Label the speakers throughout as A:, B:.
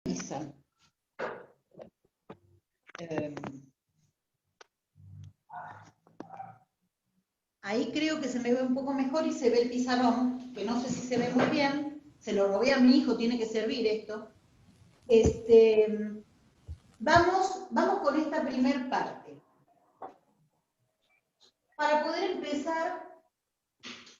A: revisan. Ahí creo que se me ve un poco mejor y se ve el pizarrón, que no sé si se ve muy bien. Se lo robé a mi hijo, tiene que servir esto. Vamos con esta primer parte. Para poder empezar,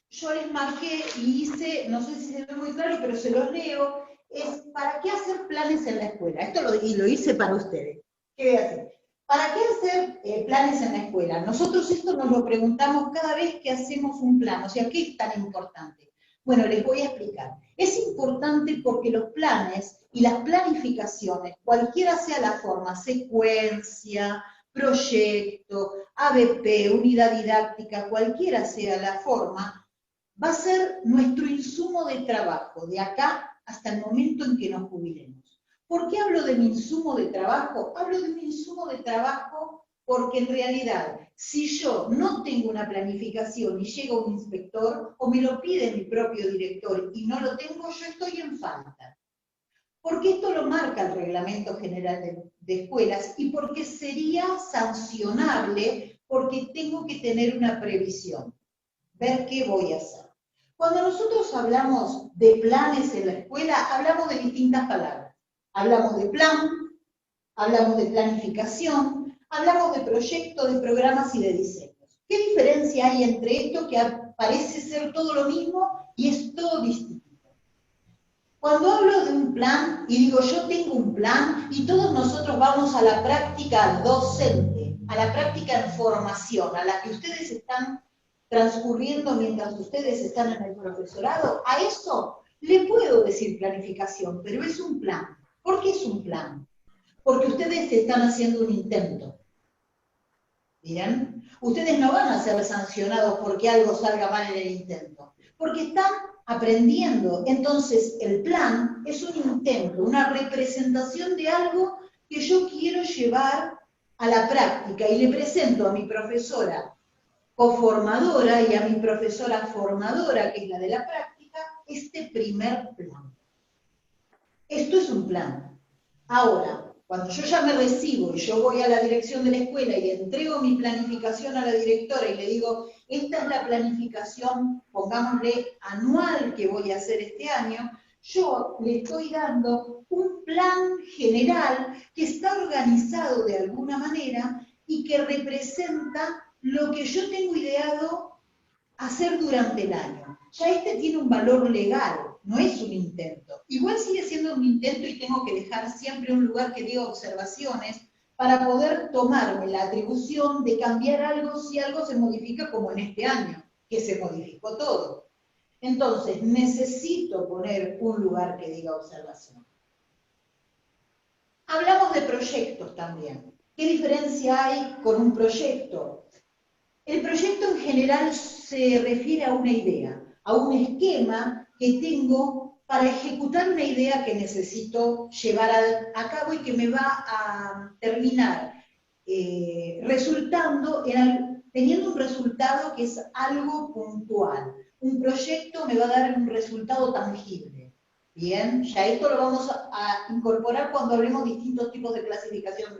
A: yo les marqué y hice, no sé si se ve muy claro, pero se los leo, es ¿para qué hacer planes en la escuela? Esto lo hice para ustedes. ¿Qué voy a hacer? ¿Para qué hacer planes en la escuela? Nosotros esto nos lo preguntamos cada vez que hacemos un plan, o sea, ¿qué es tan importante? Bueno, les voy a explicar. Es importante porque los planes y las planificaciones, cualquiera sea la forma, secuencia, proyecto, ABP, unidad didáctica, cualquiera sea la forma, va a ser nuestro insumo de trabajo de acá hasta el momento en que nos jubilemos. ¿Por qué hablo de mi insumo de trabajo? Hablo de mi insumo de trabajo porque en realidad, si yo no tengo una planificación y llega un inspector, o me lo pide mi propio director y no lo tengo, yo estoy en falta. Porque esto lo marca el Reglamento General de Escuelas y porque sería sancionable porque tengo que tener una previsión, ver qué voy a hacer. Cuando nosotros hablamos de planes en la escuela, hablamos de distintas palabras. Hablamos de plan, hablamos de planificación, hablamos de proyectos, de programas y de diseños. ¿Qué diferencia hay entre esto que parece ser todo lo mismo y es todo distinto? Cuando hablo de un plan y digo yo tengo un plan y todos nosotros vamos a la práctica docente, a la práctica en formación, a la que ustedes están transcurriendo mientras ustedes están en el profesorado, a eso le puedo decir planificación, pero es un plan. ¿Por qué es un plan? Porque ustedes están haciendo un intento. ¿Bien? Ustedes no van a ser sancionados porque algo salga mal en el intento, porque están aprendiendo. Entonces, el plan es un intento, una representación de algo que yo quiero llevar a la práctica y le presento a mi profesora coformadora y a mi profesora formadora, que es la de la práctica, este primer plan. Esto es un plan. Ahora, cuando yo ya me recibo y yo voy a la dirección de la escuela y entrego mi planificación a la directora y le digo, esta es la planificación, pongámosle anual que voy a hacer este año, yo le estoy dando un plan general que está organizado de alguna manera y que representa lo que yo tengo ideado hacer durante el año. Ya este tiene un valor legal, no es un intento. Igual sigue siendo un intento y tengo que dejar siempre un lugar que diga observaciones para poder tomarme la atribución de cambiar algo si algo se modifica como en este año, que se modificó todo. Entonces, necesito poner un lugar que diga observación. Hablamos de proyectos también. ¿Qué diferencia hay con un proyecto? El proyecto en general se refiere a una idea, a un esquema que tengo para ejecutar una idea que necesito llevar a cabo y que me va a terminar teniendo un resultado que es algo puntual. Un proyecto me va a dar un resultado tangible. Bien, ya esto lo vamos a incorporar cuando hablemos de distintos tipos de clasificación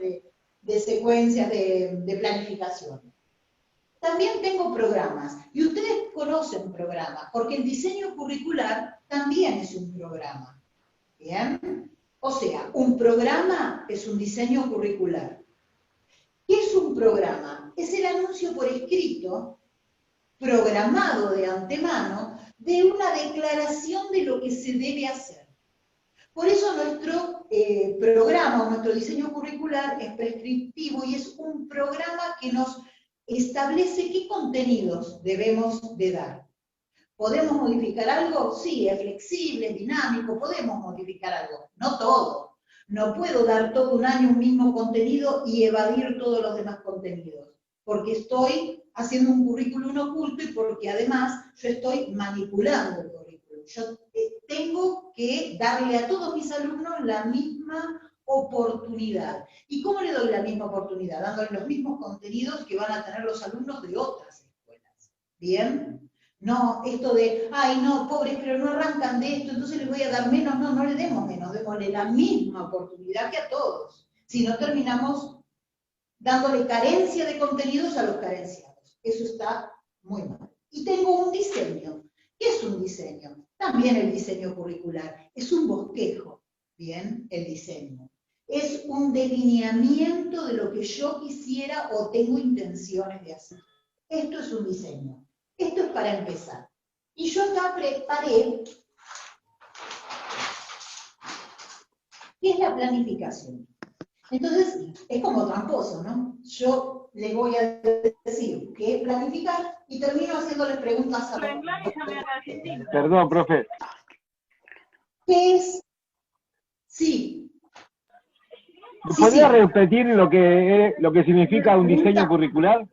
A: de secuencias de planificación. También tengo programas, y ustedes conocen programas, porque el diseño curricular también es un programa. ¿Bien? O sea, un programa es un diseño curricular. ¿Qué es un programa? Es el anuncio por escrito, programado de antemano, de una declaración de lo que se debe hacer. Por eso nuestro programa o nuestro diseño curricular es prescriptivo y es un programa que nos establece qué contenidos debemos de dar. ¿Podemos modificar algo? Sí, es flexible, es dinámico, podemos modificar algo, no todo. No puedo dar todo un año un mismo contenido y evadir todos los demás contenidos, porque estoy haciendo un currículum oculto y porque además yo estoy manipulando el currículum. Yo tengo que darle a todos mis alumnos la misma oportunidad. ¿Y cómo le doy la misma oportunidad? Dándole los mismos contenidos que van a tener los alumnos de otras escuelas. ¿Bien? No, esto de, ay no, pobres, pero no arrancan de esto, entonces les voy a dar menos. No, no le demos menos, démosle la misma oportunidad que a todos. Si no, terminamos dándole carencia de contenidos a los carenciados. Eso está muy mal. Y tengo un diseño. ¿Qué es un diseño? También el diseño curricular. Es un bosquejo, ¿bien? El diseño. Es un delineamiento de lo que yo quisiera o tengo intenciones de hacer. Esto es un diseño. Esto es para empezar. Y yo acá preparé, ¿qué es la planificación? Entonces, es como tramposo, ¿no? Yo le voy a decir qué es planificar y termino haciéndole preguntas a los...
B: Perdón, profe.
A: ¿Qué es? Sí.
B: ¿Podría repetir lo que significa un diseño curricular?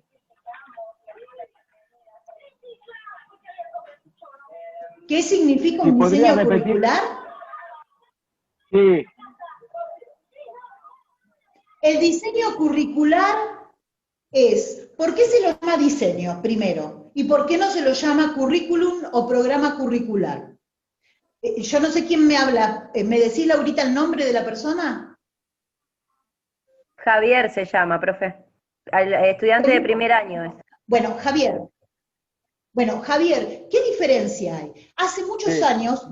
A: ¿Qué significa un diseño curricular?
B: Sí.
A: El diseño curricular es, ¿por qué se lo llama diseño primero? ¿Y por qué no se lo llama currículum o programa curricular? Yo no sé quién me habla. ¿Me decís, Laurita, el nombre de la persona?
C: Javier se llama, profe. Estudiante de primer año es.
A: Bueno, Javier. Bueno, Javier, ¿qué diferencia hay? Hace muchos años,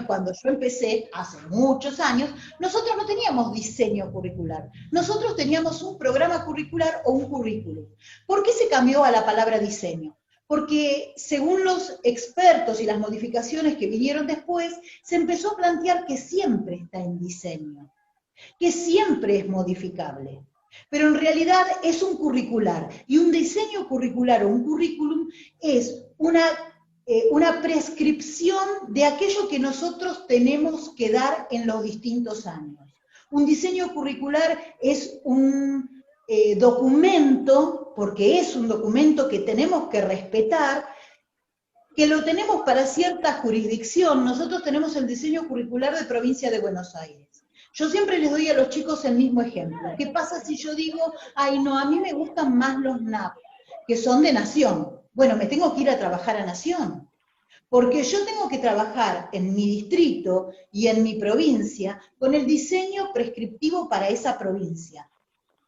A: cuando yo empecé, hace muchos años, nosotros no teníamos diseño curricular. Nosotros teníamos un programa curricular o un currículum. ¿Por qué se cambió a la palabra diseño? Porque según los expertos y las modificaciones que vinieron después, se empezó a plantear que siempre está en diseño, que siempre es modificable. Pero en realidad es un curricular, y un diseño curricular o un currículum es una prescripción de aquello que nosotros tenemos que dar en los distintos años. Un diseño curricular es un documento, porque es un documento que tenemos que respetar, que lo tenemos para cierta jurisdicción. Nosotros tenemos el diseño curricular de Provincia de Buenos Aires. Yo siempre les doy a los chicos el mismo ejemplo. ¿Qué pasa si yo digo, ay no, a mí me gustan más los NAP, que son de Nación? Bueno, me tengo que ir a trabajar a Nación, porque yo tengo que trabajar en mi distrito y en mi provincia con el diseño prescriptivo para esa provincia.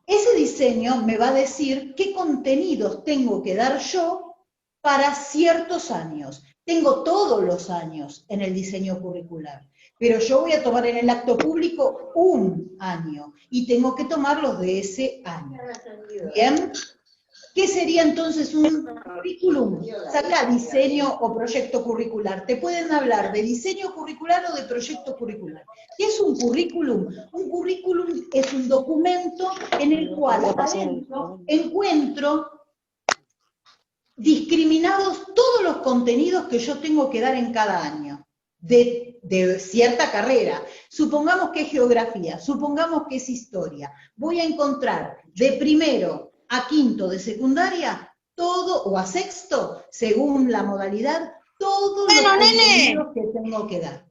A: Ese diseño me va a decir qué contenidos tengo que dar yo para ciertos años. Tengo todos los años en el diseño curricular, pero yo voy a tomar en el acto público un año y tengo que tomarlos de ese año. ¿Bien? ¿Qué sería entonces un currículum? Saca diseño o proyecto curricular. Te pueden hablar de diseño curricular o de proyecto curricular. ¿Qué es un currículum? Un currículum es un documento en el cual adentro encuentro discriminados todos los contenidos que yo tengo que dar en cada año, de cierta carrera. Supongamos que es geografía, supongamos que es historia. Voy a encontrar de primero a quinto de secundaria, todo, o a sexto, según la modalidad, todos los contenidos que tengo que dar.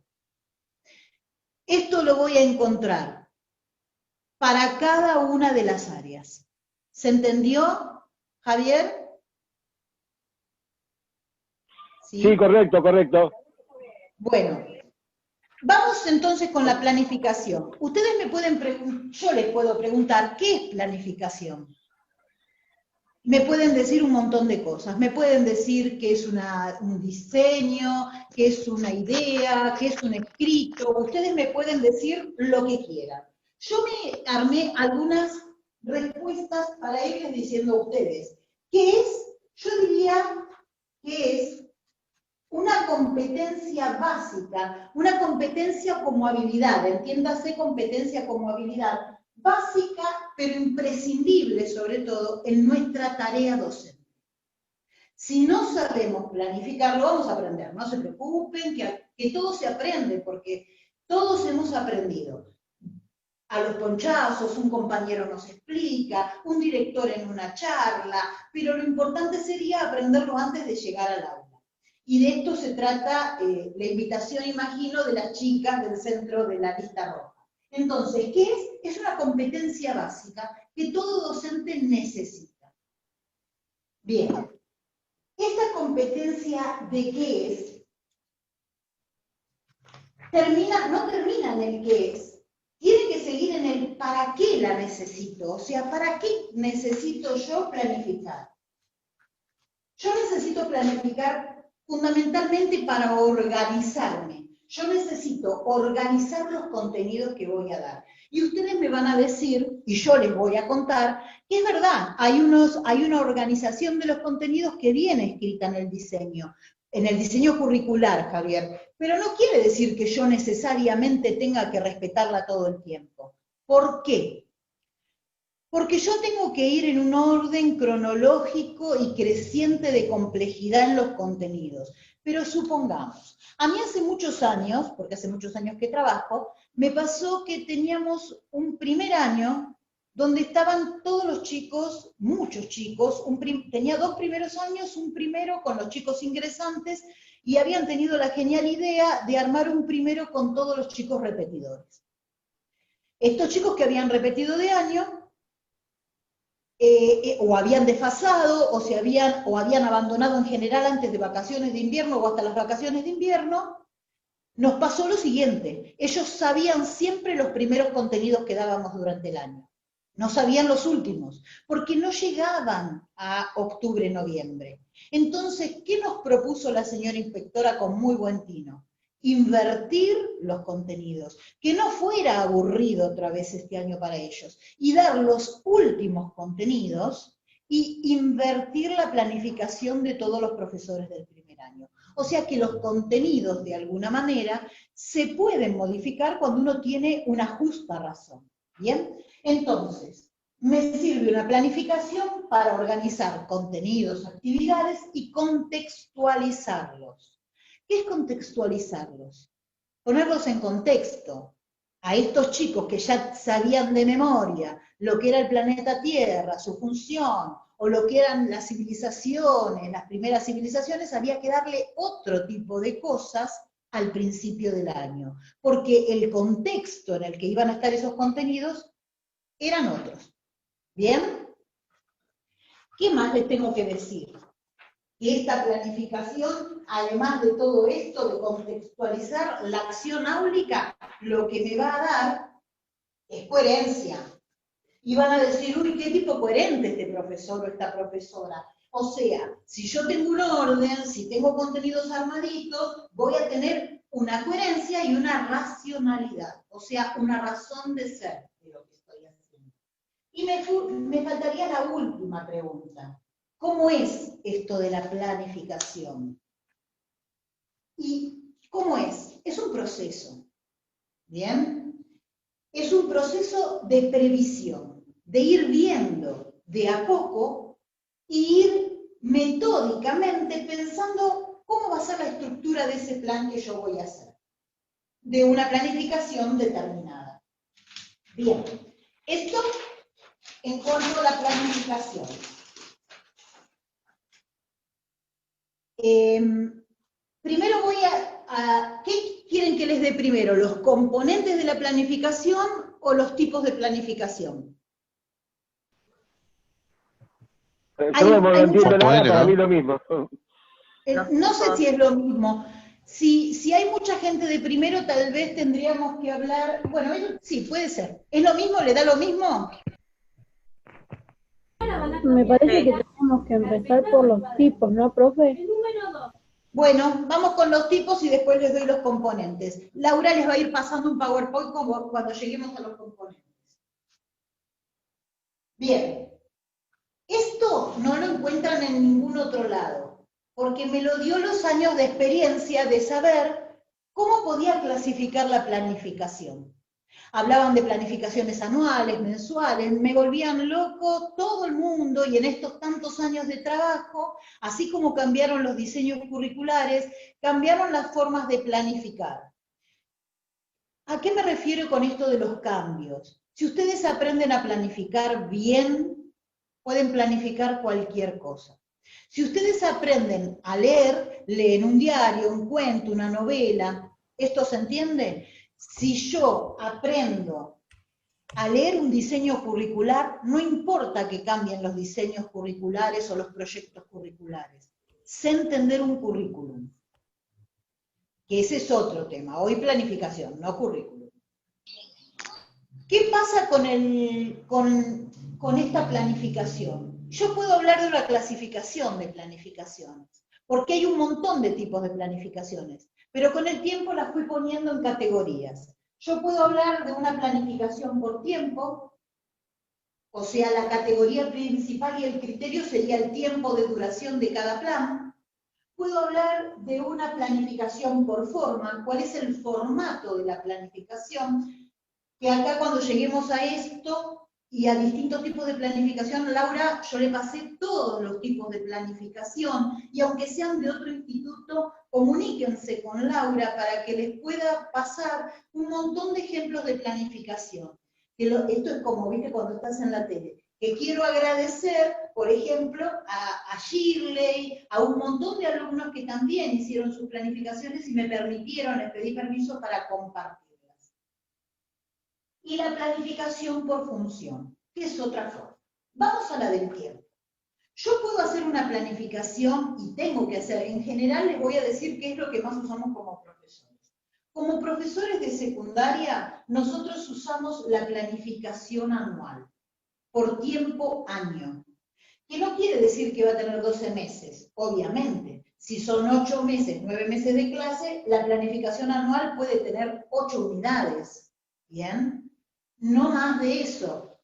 A: Esto lo voy a encontrar para cada una de las áreas. ¿Se entendió, Javier?
B: Sí, correcto, correcto.
A: Bueno, vamos entonces con la planificación. Ustedes me pueden preguntar, yo les puedo preguntar, ¿qué es planificación? Me pueden decir un montón de cosas, me pueden decir que es un diseño, que es una idea, que es un escrito, ustedes me pueden decir lo que quieran. Yo me armé algunas respuestas para irles diciendo a ustedes, ¿qué es? Yo diría que es una competencia básica, una competencia como habilidad, entiéndase competencia como habilidad, básica pero imprescindible sobre todo en nuestra tarea docente. Si no sabemos planificar, lo vamos a aprender, no se preocupen, que todo se aprende, porque todos hemos aprendido. A los ponchazos, un compañero nos explica, un director en una charla, pero lo importante sería aprenderlo antes de llegar al aula. Y de esto se trata la invitación, imagino, de las chicas del centro de la lista roja. Entonces, ¿qué es? Es una competencia básica que todo docente necesita. Bien. esta competencia de qué es, no termina en el qué es, tiene que seguir en el para qué la necesito, o sea, ¿para qué necesito yo planificar? Yo necesito planificar fundamentalmente para organizarme. Yo necesito organizar los contenidos que voy a dar. Y ustedes me van a decir, y yo les voy a contar, que es verdad, hay una organización de los contenidos que viene escrita en el diseño curricular, Javier, pero no quiere decir que yo necesariamente tenga que respetarla todo el tiempo. ¿Por qué? Porque yo tengo que ir en un orden cronológico y creciente de complejidad en los contenidos. Pero supongamos, a mí hace muchos años, porque hace muchos años que trabajo, me pasó que teníamos un primer año donde estaban todos los chicos, muchos chicos, tenía 2 primeros años, un primero con los chicos ingresantes, y habían tenido la genial idea de armar un primero con todos los chicos repetidores. Estos chicos que habían repetido de año, o habían desfasado, o habían abandonado en general antes de vacaciones de invierno o hasta las vacaciones de invierno, nos pasó lo siguiente: ellos sabían siempre los primeros contenidos que dábamos durante el año, no sabían los últimos, porque no llegaban a octubre, noviembre. Entonces, ¿qué nos propuso la señora inspectora con muy buen tino? Invertir los contenidos, que no fuera aburrido otra vez este año para ellos, y dar los últimos contenidos y invertir la planificación de todos los profesores del primer año. O sea que los contenidos, de alguna manera, se pueden modificar cuando uno tiene una justa razón. ¿Bien? Entonces, me sirve una planificación para organizar contenidos, actividades y contextualizarlos. ¿Qué es contextualizarlos? Ponerlos en contexto. A estos chicos que ya sabían de memoria lo que era el planeta Tierra, su función, o lo que eran las civilizaciones, las primeras civilizaciones, había que darle otro tipo de cosas al principio del año, porque el contexto en el que iban a estar esos contenidos eran otros. ¿Bien? ¿Qué más les tengo que decir? Que esta planificación, además de todo esto, de contextualizar la acción áulica, lo que me va a dar es coherencia. Y van a decir, uy, qué tipo coherente este profesor o esta profesora. O sea, si yo tengo un orden, si tengo contenidos armaditos, voy a tener una coherencia y una racionalidad. O sea, una razón de ser de lo que estoy haciendo. Y me faltaría la última pregunta. ¿Cómo es esto de la planificación? ¿Y cómo es? Es un proceso, ¿bien? Es un proceso de previsión, de ir viendo de a poco e ir metódicamente pensando cómo va a ser la estructura de ese plan que yo voy a hacer, de una planificación determinada. Bien, esto en cuanto a la planificación. Primero voy ¿qué quieren que les dé primero? ¿Los componentes de la planificación o los tipos de planificación?
B: Yo no entiendo nada, para mí lo mismo.
A: No sé si es lo mismo. Si hay mucha gente de primero, tal vez tendríamos que hablar... Bueno, sí, puede ser. ¿Es lo mismo? ¿Le da lo mismo?
D: Me parece que tenemos que empezar por los tipos, ¿no, profe?
A: Bueno, vamos con los tipos y después les doy los componentes. Laura les va a ir pasando un PowerPoint cuando lleguemos a los componentes. Bien. Esto no lo encuentran en ningún otro lado, porque me lo dio los años de experiencia de saber cómo podía clasificar la planificación. Hablaban de planificaciones anuales, mensuales, me volvían loco todo el mundo, y en estos tantos años de trabajo, así como cambiaron los diseños curriculares, cambiaron las formas de planificar. ¿A qué me refiero con esto de los cambios? Si ustedes aprenden a planificar bien, pueden planificar cualquier cosa. Si ustedes aprenden a leer, leen un diario, un cuento, una novela, ¿esto se entiende? Si yo aprendo a leer un diseño curricular, no importa que cambien los diseños curriculares o los proyectos curriculares. sé entender un currículum, que ese es otro tema. Hoy planificación, no currículum. ¿Qué pasa con esta planificación? Yo puedo hablar de una clasificación de planificaciones, porque hay un montón de tipos de planificaciones, pero con el tiempo las fui poniendo en categorías. Yo puedo hablar de una planificación por tiempo, o sea, la categoría principal y el criterio sería el tiempo de duración de cada plan. Puedo hablar de una planificación por forma, cuál es el formato de la planificación, que acá cuando lleguemos a esto y a distintos tipos de planificación, Laura, yo le pasé todos los tipos de planificación, y aunque sean de otro instituto, comuníquense con Laura para que les pueda pasar un montón de ejemplos de planificación. Esto es como, viste, cuando estás en la tele, que quiero agradecer, por ejemplo, a Shirley, a un montón de alumnos que también hicieron sus planificaciones y me permitieron, les pedí permiso para compartirlas. Y la planificación por función, que es otra forma. Vamos a la del tiempo. Yo puedo hacer una planificación y tengo que hacer, en general les voy a decir qué es lo que más usamos como profesores. Como profesores de secundaria, nosotros usamos la planificación anual, por tiempo año. Que no quiere decir que va a tener 12 meses, obviamente. Si son 8 meses, 9 meses de clase, la planificación anual puede tener 8 unidades. ¿Bien? No más de eso.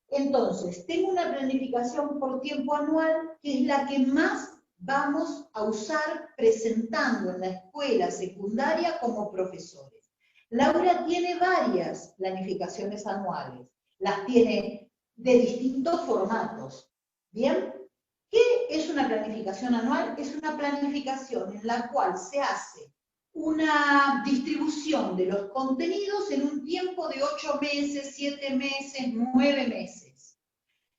A: Entonces, tengo una planificación por tiempo anual que es la que más vamos a usar presentando en la escuela secundaria como profesores. Laura tiene varias planificaciones anuales, las tiene de distintos formatos. ¿Bien? ¿Qué es una planificación anual? Es una planificación en la cual se hace una distribución de los contenidos en un tiempo de 8 meses, 7 meses, 9 meses.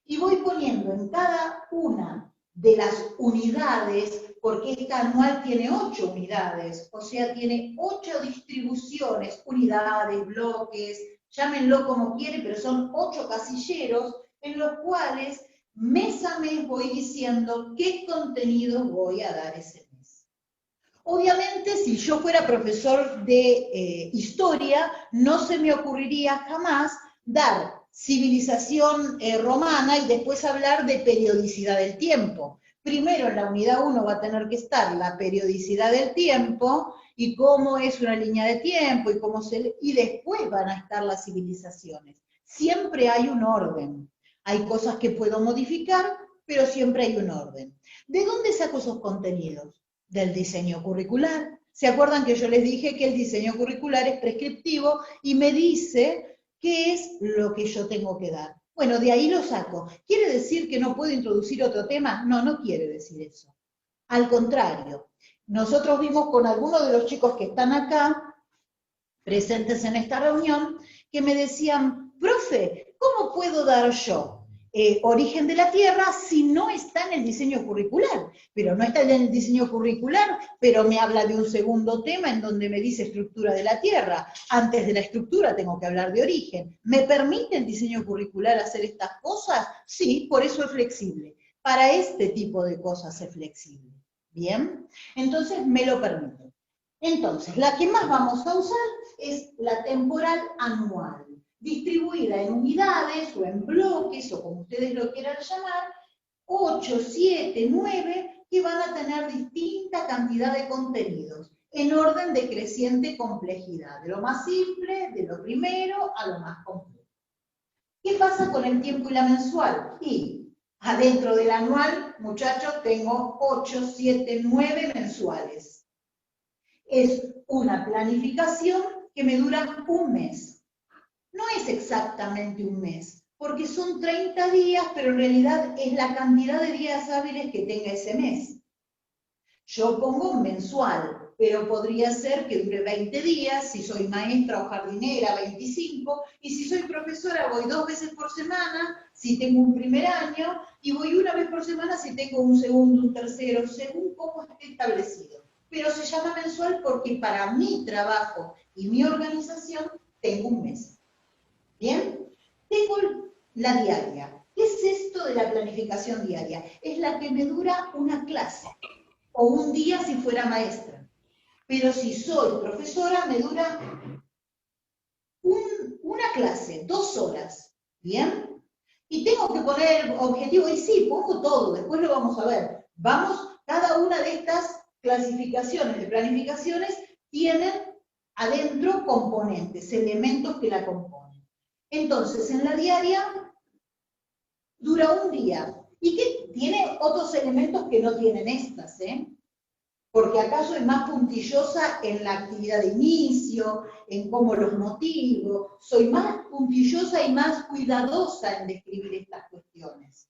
A: Y voy poniendo en cada una de las unidades, porque esta anual tiene 8 unidades, o sea, tiene 8 distribuciones, unidades, bloques, llámenlo como quieren, pero son 8 casilleros en los cuales mes a mes voy diciendo qué contenidos voy a dar ese mes. Obviamente, si yo fuera profesor de historia, no se me ocurriría jamás dar civilización romana y después hablar de periodicidad del tiempo. Primero en la unidad 1 va a tener que estar la periodicidad del tiempo y cómo es una línea de tiempo y después van a estar las civilizaciones. Siempre hay un orden. Hay cosas que puedo modificar, pero siempre hay un orden. ¿De dónde saco esos contenidos? Del diseño curricular. ¿Se acuerdan que yo les dije que el diseño curricular es prescriptivo y me dice qué es lo que yo tengo que dar? Bueno, de ahí lo saco. ¿Quiere decir que no puedo introducir otro tema? No, no quiere decir eso. Al contrario, nosotros vimos con algunos de los chicos que están acá, presentes en esta reunión, que me decían, profe, ¿cómo puedo dar yo origen de la Tierra si no está en el diseño curricular? Pero no está en el diseño curricular, pero me habla de un segundo tema en donde me dice estructura de la Tierra. Antes de la estructura tengo que hablar de origen. ¿Me permite el diseño curricular hacer estas cosas? Sí, por eso es flexible. Para este tipo de cosas es flexible. ¿Bien? Entonces me lo permite. Entonces, la que más vamos a usar es la temporal anual, distribuida en unidades o en bloques, o como ustedes lo quieran llamar, 8, 7, 9, que van a tener distinta cantidad de contenidos, en orden de creciente complejidad, de lo más simple, de lo primero, a lo más complejo. ¿Qué pasa con el tiempo y la mensual? Y adentro del anual, muchachos, tengo 8, 7, 9 mensuales. Es una planificación que me dura un mes. No es exactamente un mes, porque son 30 días, pero en realidad es la cantidad de días hábiles que tenga ese mes. Yo pongo un mensual, pero podría ser que dure 20 días, si soy maestra o jardinera, 25, y si soy profesora voy 2 veces por semana, si tengo un primer año, y voy 1 vez por semana si tengo un segundo, un tercero, según cómo esté establecido. Pero se llama mensual porque para mi trabajo y mi organización tengo un mes. ¿Bien? Tengo la diaria. ¿Qué es esto de la planificación diaria. Es la que me dura una clase, o un día si fuera maestra. Pero si soy profesora, me dura una clase, 2 horas, ¿bien? Y tengo que poner objetivo, y sí, pongo todo, después lo vamos a ver. Cada una de estas clasificaciones de planificaciones tienen adentro componentes, elementos que la componen. Entonces, en la diaria dura un día, y que tiene otros elementos que no tienen estas, porque acá soy más puntillosa en la actividad de inicio, en cómo los motivo, soy más puntillosa y más cuidadosa en describir estas cuestiones.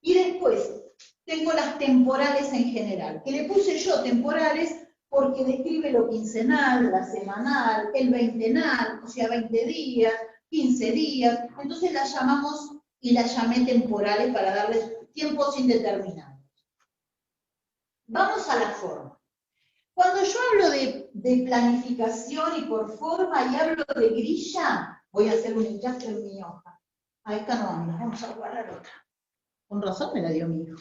A: Y después, tengo las temporales en general, que le puse yo temporales porque describe lo quincenal, la semanal, el veintenal, o sea, 20 días, 15 días, entonces las llamamos y las llamé temporales para darles tiempos indeterminados. Vamos a la forma. Cuando yo hablo de planificación y por forma y hablo de grilla, voy a hacer un enlace en mi hoja. A esta no anda, vamos a guardar otra. Con razón me la dio mi hijo.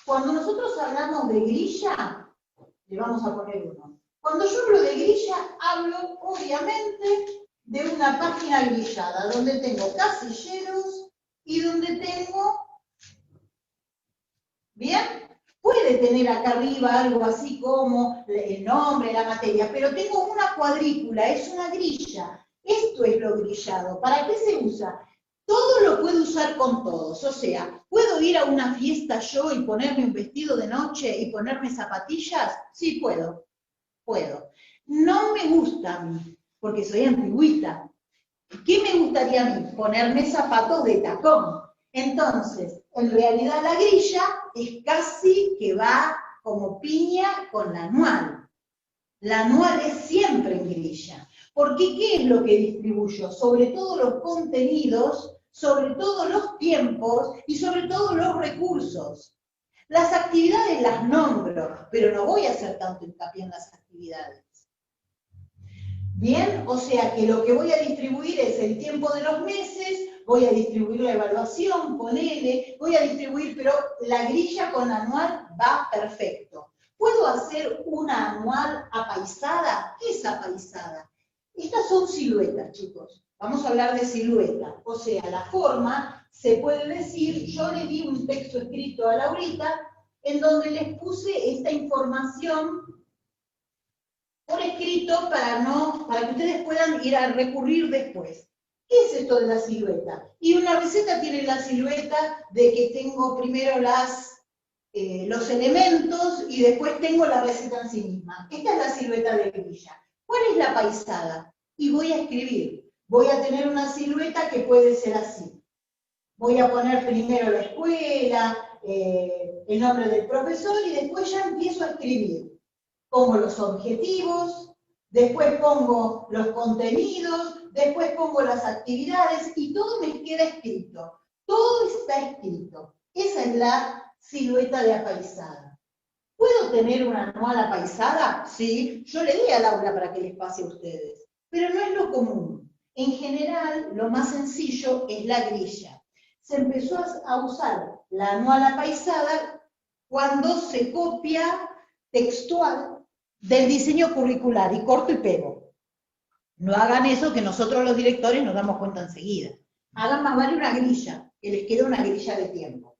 A: Cuando nosotros hablamos de grilla, le vamos a poner uno. Cuando yo hablo de grilla, hablo obviamente de una página grillada, donde tengo casilleros y donde tengo, ¿bien? Puede tener acá arriba algo así como el nombre, la materia, pero tengo una cuadrícula, es una grilla. Esto es lo grillado. ¿Para qué se usa? Todo lo puedo usar con todos, o sea, ¿puedo ir a una fiesta yo y ponerme un vestido de noche y ponerme zapatillas? Sí, puedo. No me gusta a mí, porque soy antigüita. ¿Qué me gustaría a mí? Ponerme zapatos de tacón. Entonces, en realidad la grilla es casi que va como piña con la anual. La anual es siempre en grilla. Porque ¿qué es lo que distribuyo? Sobre todo los contenidos, sobre todo los tiempos y sobre todo los recursos. Las actividades las nombro, pero no voy a hacer tanto hincapié en las actividades. Bien, o sea que lo que voy a distribuir es el tiempo de los meses, voy a distribuir la evaluación, ponele, voy a distribuir, pero la grilla con anual va perfecto. ¿Puedo hacer una anual apaisada? ¿Qué es apaisada? Estas son siluetas, chicos. Vamos a hablar de silueta. O sea, la forma, se puede decir, yo le di un texto escrito a Laurita, en donde les puse esta información por escrito para que ustedes puedan ir a recurrir después. ¿Qué es esto de la silueta? Y una receta tiene la silueta de que tengo primero los elementos y después tengo la receta en sí misma. Esta es la silueta de grilla. ¿Cuál es la paisada? Y voy a escribir. Voy a tener una silueta que puede ser así. Voy a poner primero la escuela, el nombre del profesor y después ya empiezo a escribir. Pongo los objetivos, después pongo los contenidos, después pongo las actividades y todo me queda escrito. Todo está escrito. Esa es la silueta de apaisada. ¿Puedo tener una anual apaisada? Sí, yo le di a Laura para que les pase a ustedes, pero no es lo común. En general, lo más sencillo es la grilla. Se empezó a usar la anual apaisada cuando se copia textual del diseño curricular y corto y pego. No hagan eso que nosotros los directores nos damos cuenta enseguida. Hagan más vale una grilla, que les quede una grilla de tiempo.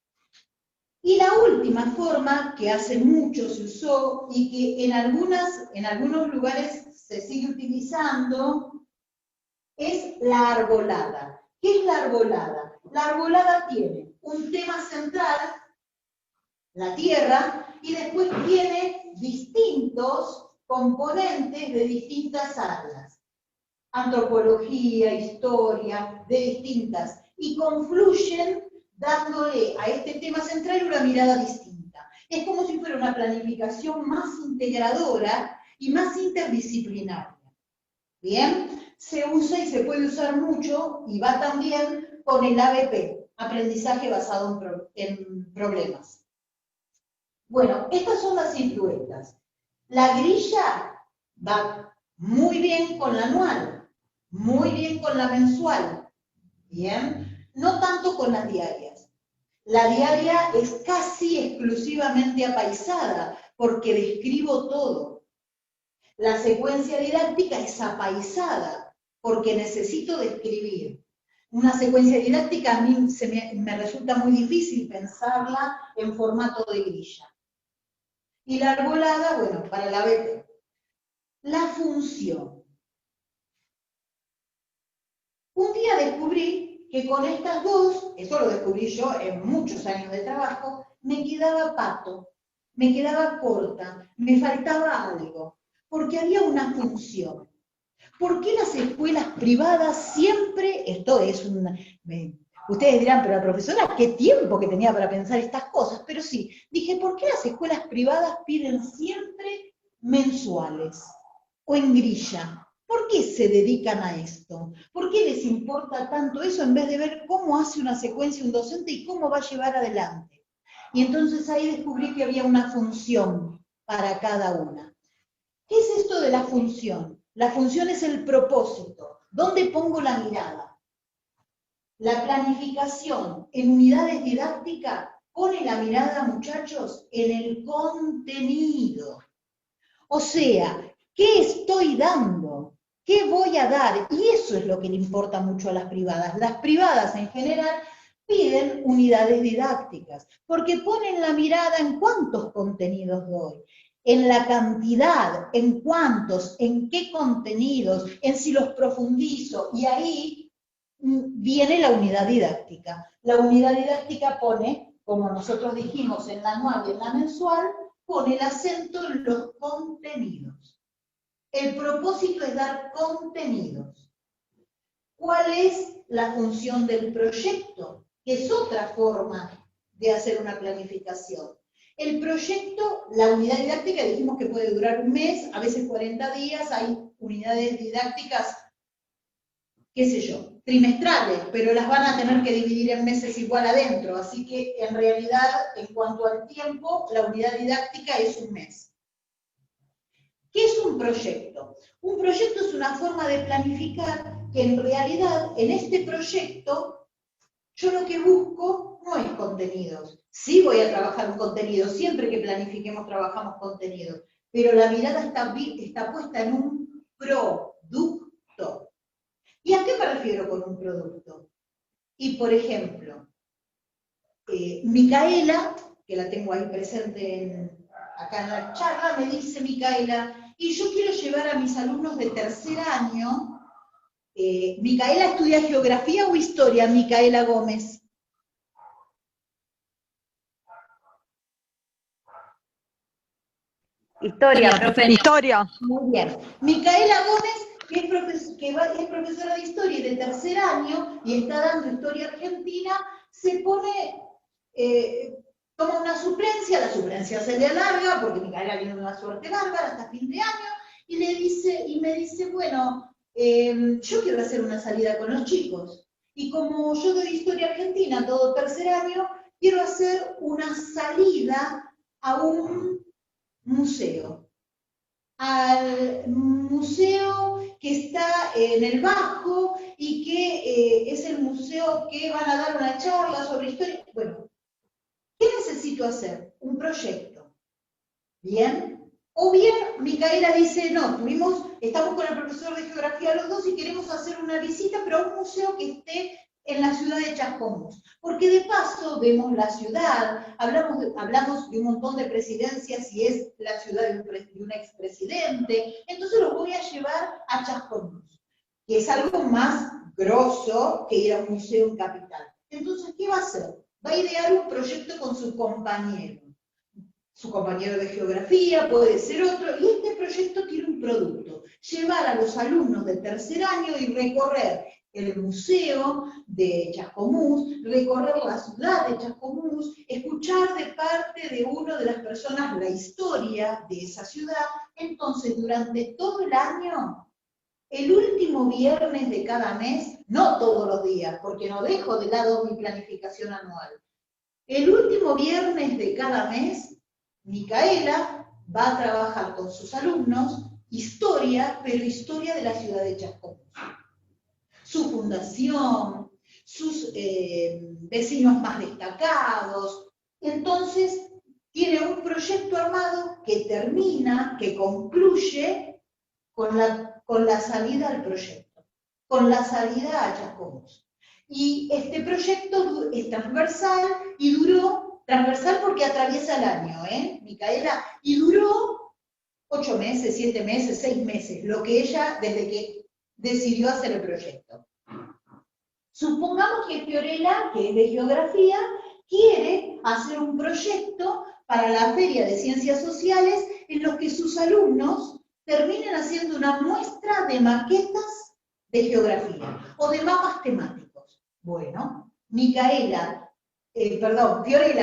A: Y la última forma, que hace mucho se usó y que en algunos lugares se sigue utilizando, es la arbolada. ¿Qué es la arbolada? La arbolada tiene un tema central, la tierra, y después tiene distintos componentes de distintas áreas. Antropología, historia, de distintas. Y confluyen dándole a este tema central una mirada distinta. Es como si fuera una planificación más integradora y más interdisciplinaria. ¿Bien? Se usa y se puede usar mucho y va también con el ABP, aprendizaje basado en problemas. Bueno, estas son las siluetas. La grilla va muy bien con la anual, muy bien con la mensual, ¿bien? No tanto con las diarias. La diaria es casi exclusivamente apaisada, porque describo todo. La secuencia didáctica es apaisada, porque necesito describir. Una secuencia didáctica a mí me resulta muy difícil pensarla en formato de grilla. Y la arbolada, bueno, para la BP. La función. Un día descubrí que con estas dos, eso lo descubrí yo en muchos años de trabajo, me quedaba pato, me quedaba corta, me faltaba algo, porque había una función. ¿Por qué las escuelas privadas siempre, esto es ustedes dirán, pero la profesora, qué tiempo que tenía para pensar estas cosas, pero sí, dije, ¿por qué las escuelas privadas piden siempre mensuales o en grilla? ¿Por qué se dedican a esto? ¿Por qué les importa tanto eso en vez de ver cómo hace una secuencia un docente y cómo va a llevar adelante? Y entonces ahí descubrí que había una función para cada una. ¿Qué es esto de la función? La función es el propósito. ¿Dónde pongo la mirada? La planificación en unidades didácticas pone la mirada, muchachos, en el contenido. O sea, ¿qué estoy dando? ¿Qué voy a dar? Y eso es lo que le importa mucho a las privadas. Las privadas en general piden unidades didácticas, porque ponen la mirada en cuántos contenidos doy, en la cantidad, en cuántos, en qué contenidos, en si los profundizo, y ahí viene la unidad didáctica. La unidad didáctica pone, como nosotros dijimos en la anual y en la mensual, pone el acento en los contenidos. El propósito es dar contenidos. ¿Cuál es la función del proyecto? Que es otra forma de hacer una planificación. El proyecto, la unidad didáctica, dijimos que puede durar un mes, a veces 40 días, hay unidades didácticas, qué sé yo, trimestrales, pero las van a tener que dividir en meses igual adentro, así que en realidad, en cuanto al tiempo, la unidad didáctica es un mes. ¿Qué es un proyecto? Un proyecto es una forma de planificar que en realidad, en este proyecto, yo lo que busco no es contenidos. Sí voy a trabajar un contenido, siempre que planifiquemos trabajamos contenidos, pero la mirada está puesta en un producto. ¿Y a qué me refiero con un producto? Y por ejemplo, Micaela, que la tengo ahí presente acá en la charla, me dice Micaela, y yo quiero llevar a mis alumnos de tercer año, Micaela estudia geografía o historia, Micaela Gómez.
C: Historia, profe.
E: Historia.
A: Muy bien. Micaela Gómez, que es profesora de historia y de tercer año, y está dando historia argentina, se pone, toma una suplencia, la suplencia se le alarga, porque Micaela tiene una suerte bárbara hasta fin de año, y me dice, bueno, yo quiero hacer una salida con los chicos, y como yo doy historia argentina todo tercer año, quiero hacer una salida a un museo, al museo que está en el Bajo y que es el museo que van a dar una charla sobre historia. Bueno, ¿qué necesito hacer? Un proyecto. ¿Bien? O bien Micaela dice, no, estamos con el profesor de geografía los dos y queremos hacer una visita, pero a un museo que esté en la ciudad de Chascomús. Porque de paso vemos la ciudad, hablamos de un montón de presidencias y es la ciudad de un expresidente, entonces los voy a llevar a Chascomús, que es algo más grosso que ir a un museo en capital. Entonces, ¿qué va a hacer? Va a idear un proyecto con su compañero de geografía, puede ser otro, y este proyecto tiene un producto, llevar a los alumnos de tercer año y recorrer el museo de Chascomús, recorrer la ciudad de Chascomús, escuchar de parte de una de las personas la historia de esa ciudad. Entonces, durante todo el año, el último viernes de cada mes, no todos los días, porque no dejo de lado mi planificación anual, el último viernes de cada mes, Micaela va a trabajar con sus alumnos historia, pero historia de la ciudad de Chascomús. Su fundación, sus vecinos más destacados. Entonces, tiene un proyecto armado que termina, que concluye con la salida al proyecto, con la salida a Chascomús. Y este proyecto es transversal y duró, transversal porque atraviesa el año, Micaela, y duró 8 meses, 7 meses, 6 meses, lo que ella, desde que decidió hacer el proyecto. Supongamos que Fiorella, que es de geografía, quiere hacer un proyecto para la Feria de Ciencias Sociales en los que sus alumnos terminen haciendo una muestra de maquetas de geografía o de mapas temáticos. Bueno, Fiorella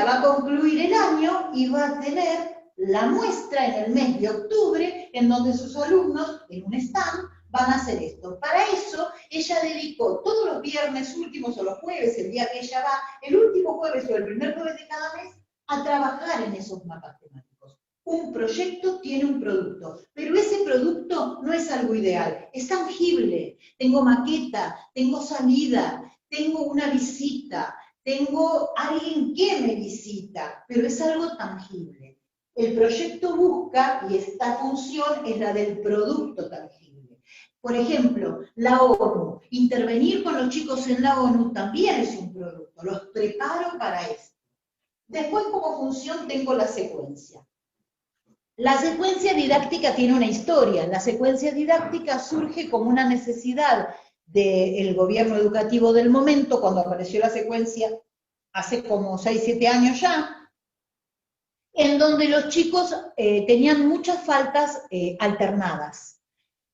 A: va a concluir el año y va a tener la muestra en el mes de octubre, en donde sus alumnos, en un stand, van a hacer esto. Para eso, ella dedicó todos los viernes últimos o los jueves, el día que ella va, el último jueves o el primer jueves de cada mes, a trabajar en esos mapas temáticos. Un proyecto tiene un producto, pero ese producto no es algo ideal, es tangible. Tengo maqueta, tengo salida, tengo una visita, tengo alguien que me visita, pero es algo tangible. El proyecto busca, y esta función es la del producto tangible. Por ejemplo, la ONU. Intervenir con los chicos en la ONU también es un producto. Los preparo para esto. Después, como función, tengo la secuencia. La secuencia didáctica tiene una historia. La secuencia didáctica surge como una necesidad del gobierno educativo del momento, cuando apareció la secuencia hace como 6, 7 años ya, en donde los chicos tenían muchas faltas alternadas.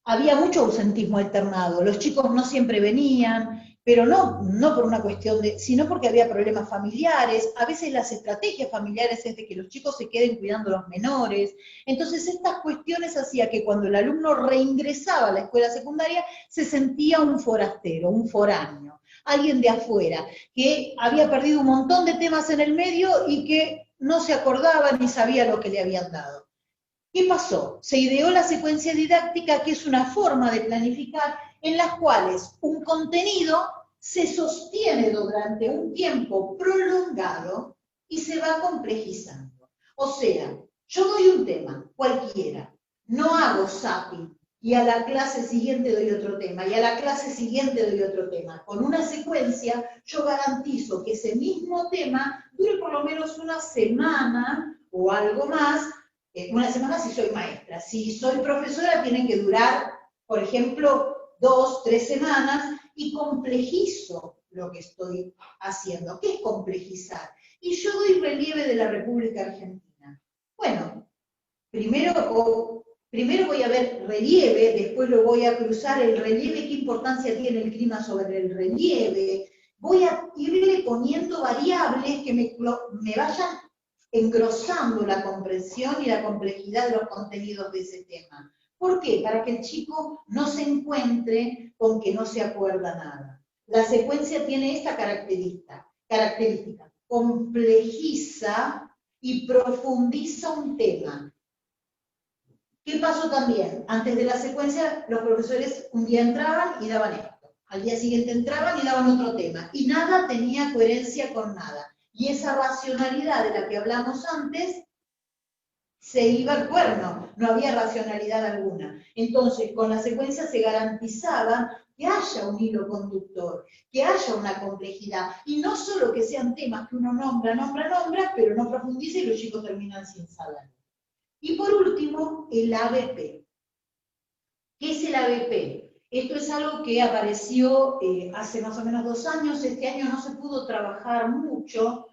A: Había mucho ausentismo alternado, los chicos no siempre venían, pero no por una cuestión sino porque había problemas familiares. A veces las estrategias familiares es de que los chicos se queden cuidando a los menores. Entonces estas cuestiones hacían que cuando el alumno reingresaba a la escuela secundaria se sentía un forastero, un foráneo, alguien de afuera, que había perdido un montón de temas en el medio y que no se acordaba ni sabía lo que le habían dado. ¿Qué pasó? Se ideó la secuencia didáctica, que es una forma de planificar en las cuales un contenido se sostiene durante un tiempo prolongado y se va complejizando. O sea, yo doy un tema, cualquiera, no hago zapping, y a la clase siguiente doy otro tema, y a la clase siguiente doy otro tema. Con una secuencia yo garantizo que ese mismo tema dure por lo menos una semana o algo más. Una semana si soy maestra. Si soy profesora tienen que durar, por ejemplo, 2, 3 semanas, y complejizo lo que estoy haciendo. ¿Qué es complejizar? Y yo doy relieve de la República Argentina. Bueno, primero voy a ver relieve, después lo voy a cruzar el relieve, qué importancia tiene el clima sobre el relieve. Voy a irle poniendo variables que me vayan engrosando la comprensión y la complejidad de los contenidos de ese tema. ¿Por qué? Para que el chico no se encuentre con que no se acuerda nada. La secuencia tiene esta característica, complejiza y profundiza un tema. ¿Qué pasó también? Antes de la secuencia, los profesores un día entraban y daban esto. Al día siguiente entraban y daban otro tema. Y nada tenía coherencia con nada. Y esa racionalidad de la que hablamos antes se iba al cuerno, no había racionalidad alguna. Entonces, con la secuencia se garantizaba que haya un hilo conductor, que haya una complejidad, y no solo que sean temas que uno nombra, pero no profundiza y los chicos terminan sin saber. Y por último, el ABP. ¿Qué es el ABP? Esto es algo que apareció hace más o menos 2 años. Este año no se pudo trabajar mucho,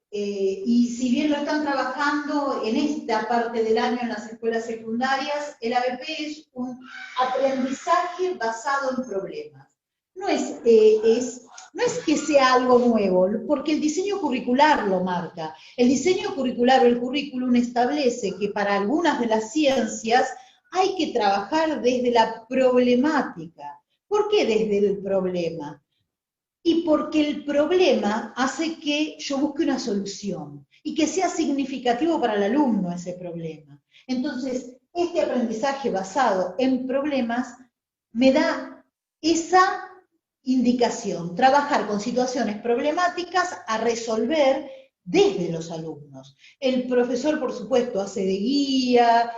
A: y si bien lo están trabajando en esta parte del año en las escuelas secundarias, el ABP es un aprendizaje basado en problemas. No es que sea algo nuevo, porque el diseño curricular lo marca. El diseño curricular o el currículum establece que para algunas de las ciencias hay que trabajar desde la problemática. ¿Por qué desde el problema? Y porque el problema hace que yo busque una solución y que sea significativo para el alumno ese problema. Entonces, este aprendizaje basado en problemas me da esa indicación, trabajar con situaciones problemáticas a resolver desde los alumnos. El profesor, por supuesto, hace de guía,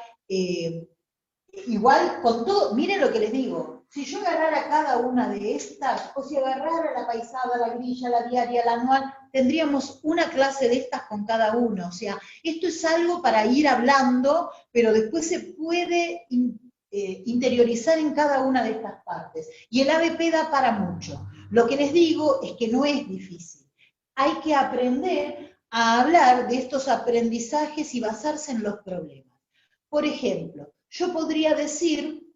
A: igual con todo, miren lo que les digo, si yo agarrara cada una de estas, o si agarrara la paisada, la grilla, la diaria, la anual, tendríamos una clase de estas con cada uno. O sea, esto es algo para ir hablando, pero después se puede interiorizar en cada una de estas partes. Y el ABP da para mucho. Lo que les digo es que no es difícil. Hay que aprender a hablar de estos aprendizajes y basarse en los problemas. Por ejemplo, yo podría decir,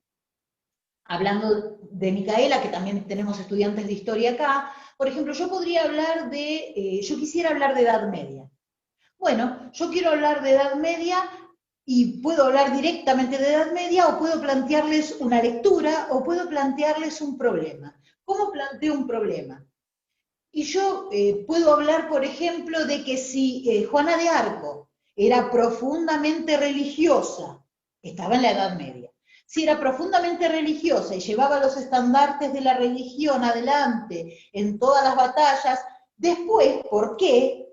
A: hablando de Micaela, que también tenemos estudiantes de historia acá, por ejemplo, yo podría hablar yo quisiera hablar de Edad Media. Bueno, yo quiero hablar de Edad Media y puedo hablar directamente de Edad Media o puedo plantearles una lectura o puedo plantearles un problema. ¿Cómo planteo un problema? Y yo puedo hablar, por ejemplo, de que si Juana de Arco era profundamente religiosa, estaba en la Edad Media, si era profundamente religiosa y llevaba los estandartes de la religión adelante en todas las batallas, después, ¿por qué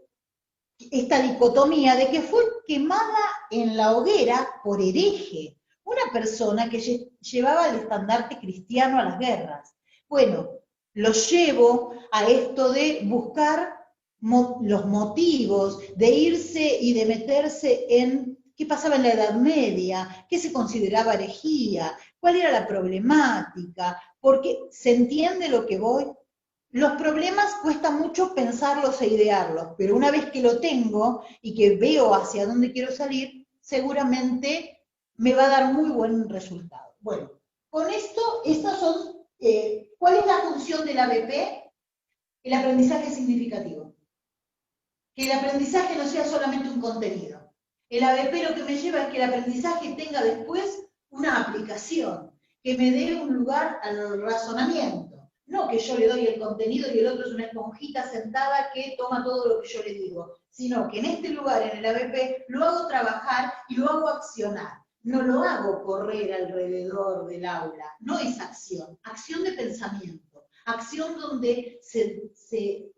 A: esta dicotomía de que fue quemada en la hoguera por hereje? Una persona que llevaba el estandarte cristiano a las guerras. Bueno, lo llevo a esto de buscar los motivos, de irse y de meterse en qué pasaba en la Edad Media, qué se consideraba herejía, cuál era la problemática, porque se entiende lo que voy. Los problemas cuesta mucho pensarlos e idearlos, pero una vez que lo tengo y que veo hacia dónde quiero salir, seguramente me va a dar muy buen resultado. Bueno, con esto, estas son, ¿cuál es la función del ABP? El aprendizaje significativo. Que el aprendizaje no sea solamente un contenido. El ABP lo que me lleva es que el aprendizaje tenga después una aplicación, que me dé un lugar al razonamiento. No que yo le doy el contenido y el otro es una esponjita sentada que toma todo lo que yo le digo, sino que en este lugar, en el ABP, lo hago trabajar y lo hago accionar. No lo hago correr alrededor del aula, no es acción, acción de pensamiento. Acción donde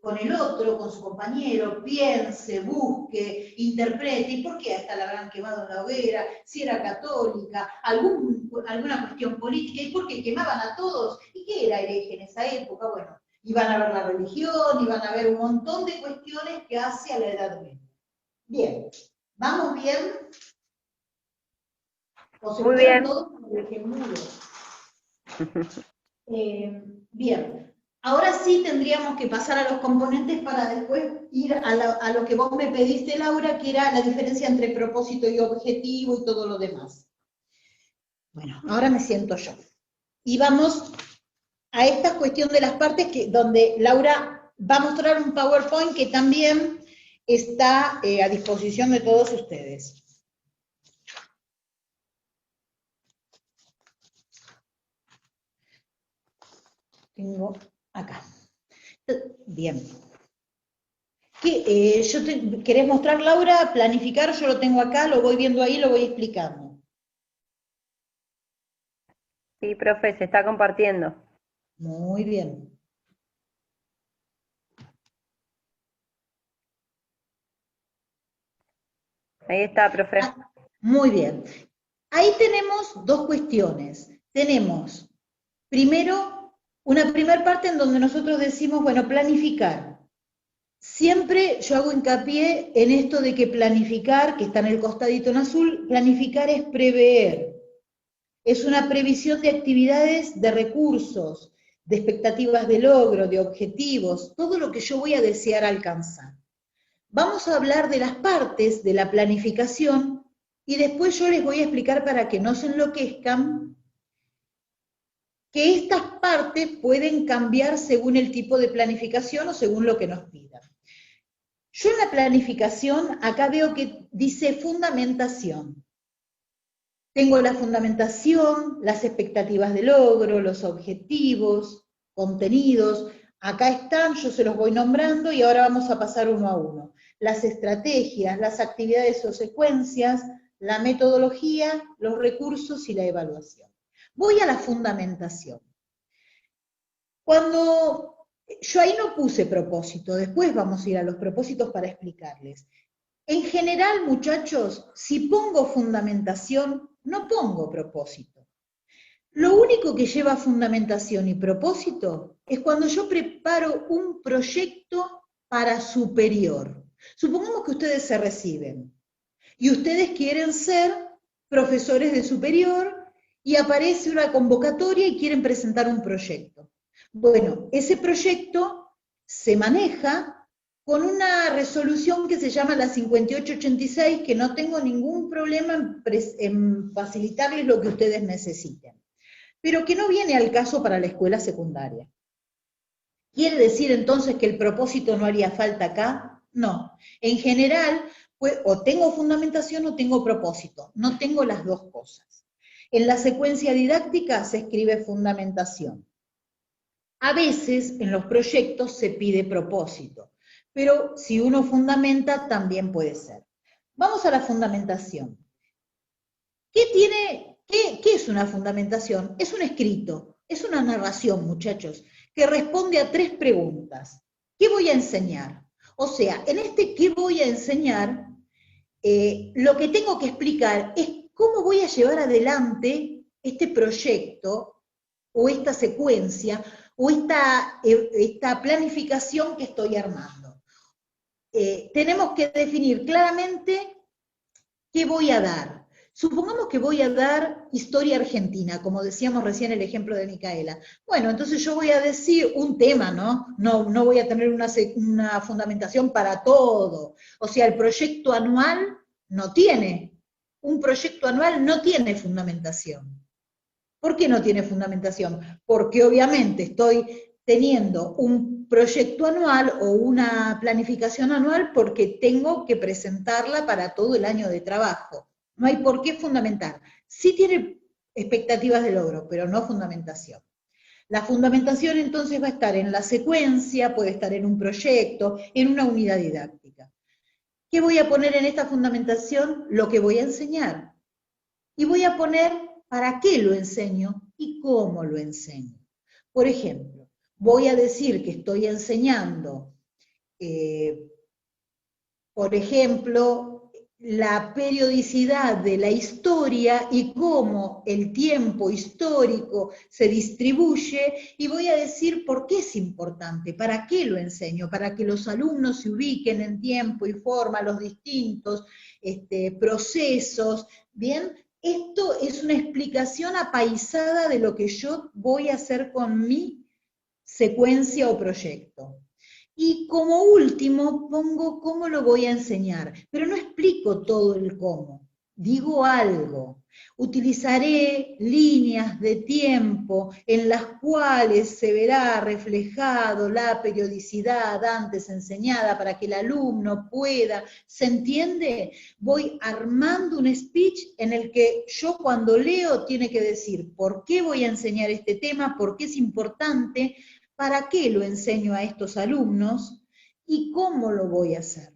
A: con el otro, con su compañero, piense, busque, interprete, ¿y por qué hasta la habrán quemado en la hoguera? Si era católica, alguna cuestión política, ¿y por qué quemaban a todos? ¿Y qué era hereje en esa época? Bueno, iban a ver la religión, iban a ver un montón de cuestiones que hace a la Edad Media. Bien, ¿vamos bien? ¿O se
C: muy bien.
A: todos como el muro? Bien, ahora sí tendríamos que pasar a los componentes para después ir a lo que vos me pediste, Laura, que era la diferencia entre propósito y objetivo y todo lo demás. Bueno, ahora me siento yo. Y vamos a esta cuestión de las partes donde Laura va a mostrar un PowerPoint que también está a disposición de todos ustedes. Tengo acá. Bien. ¿Querés mostrar, Laura? Planificar, yo lo tengo acá, lo voy viendo ahí, lo voy explicando.
C: Sí, profe, se está compartiendo.
A: Muy bien.
C: Ahí está, profe.
A: Muy bien. Ahí tenemos dos cuestiones. Tenemos, primero, una primera parte en donde nosotros decimos, bueno, planificar. Siempre yo hago hincapié en esto de que planificar, que está en el costadito en azul, planificar es prever. Es una previsión de actividades, de recursos, de expectativas de logro, de objetivos, todo lo que yo voy a desear alcanzar. Vamos a hablar de las partes de la planificación y después yo les voy a explicar para que no se enloquezcan que estas partes pueden cambiar según el tipo de planificación o según lo que nos pidan. Yo en la planificación, acá veo que dice fundamentación. Tengo la fundamentación, las expectativas de logro, los objetivos, contenidos. Acá están, yo se los voy nombrando y ahora vamos a pasar uno a uno. Las estrategias, las actividades o secuencias, la metodología, los recursos y la evaluación. Voy a la fundamentación. Cuando yo ahí no puse propósito, después vamos a ir a los propósitos para explicarles. En general, muchachos, si pongo fundamentación, no pongo propósito. Lo único que lleva fundamentación y propósito es cuando yo preparo un proyecto para superior. Supongamos que ustedes se reciben y ustedes quieren ser profesores de superior y aparece una convocatoria y quieren presentar un proyecto. Bueno, ese proyecto se maneja con una resolución que se llama la 5886, que no tengo ningún problema en facilitarles lo que ustedes necesiten, pero que no viene al caso para la escuela secundaria. ¿Quiere decir entonces que el propósito no haría falta acá? No. En general, pues, o tengo fundamentación o tengo propósito. No tengo las dos cosas. En la secuencia didáctica se escribe fundamentación. A veces en los proyectos se pide propósito, pero si uno fundamenta también puede ser. Vamos a la fundamentación. ¿Qué es una fundamentación? Es un escrito, es una narración, muchachos, que responde a 3 preguntas. ¿Qué voy a enseñar? O sea, en este ¿qué voy a enseñar? Lo que tengo que explicar es cómo voy a llevar adelante este proyecto o esta secuencia o esta planificación que estoy armando. Tenemos que definir claramente qué voy a dar. Supongamos que voy a dar historia argentina, como decíamos recién el ejemplo de Micaela. Bueno, entonces yo voy a decir un tema, ¿no? No voy a tener una fundamentación para todo. O sea, el proyecto anual no tiene. Un proyecto anual no tiene fundamentación. ¿Por qué no tiene fundamentación? Porque obviamente estoy teniendo un proyecto anual o una planificación anual porque tengo que presentarla para todo el año de trabajo. No hay por qué fundamentar. Sí tiene expectativas de logro, pero no fundamentación. La fundamentación entonces va a estar en la secuencia, puede estar en un proyecto, en una unidad didáctica. ¿Qué voy a poner en esta fundamentación? Lo que voy a enseñar. Y voy a poner para qué lo enseño y cómo lo enseño. Por ejemplo, voy a decir que estoy enseñando, por ejemplo, la periodicidad de la historia y cómo el tiempo histórico se distribuye, y voy a decir por qué es importante, para qué lo enseño, para que los alumnos se ubiquen en tiempo y forma, los distintos procesos, ¿bien? Esto es una explicación apaisada de lo que yo voy a hacer con mi secuencia o proyecto. Y como último pongo cómo lo voy a enseñar, pero no explico todo el cómo, digo algo. Utilizaré líneas de tiempo en las cuales se verá reflejado la periodicidad antes enseñada para que el alumno pueda, ¿se entiende? Voy armando un speech en el que yo cuando leo tiene que decir por qué voy a enseñar este tema, por qué es importante, para qué lo enseño a estos alumnos y cómo lo voy a hacer.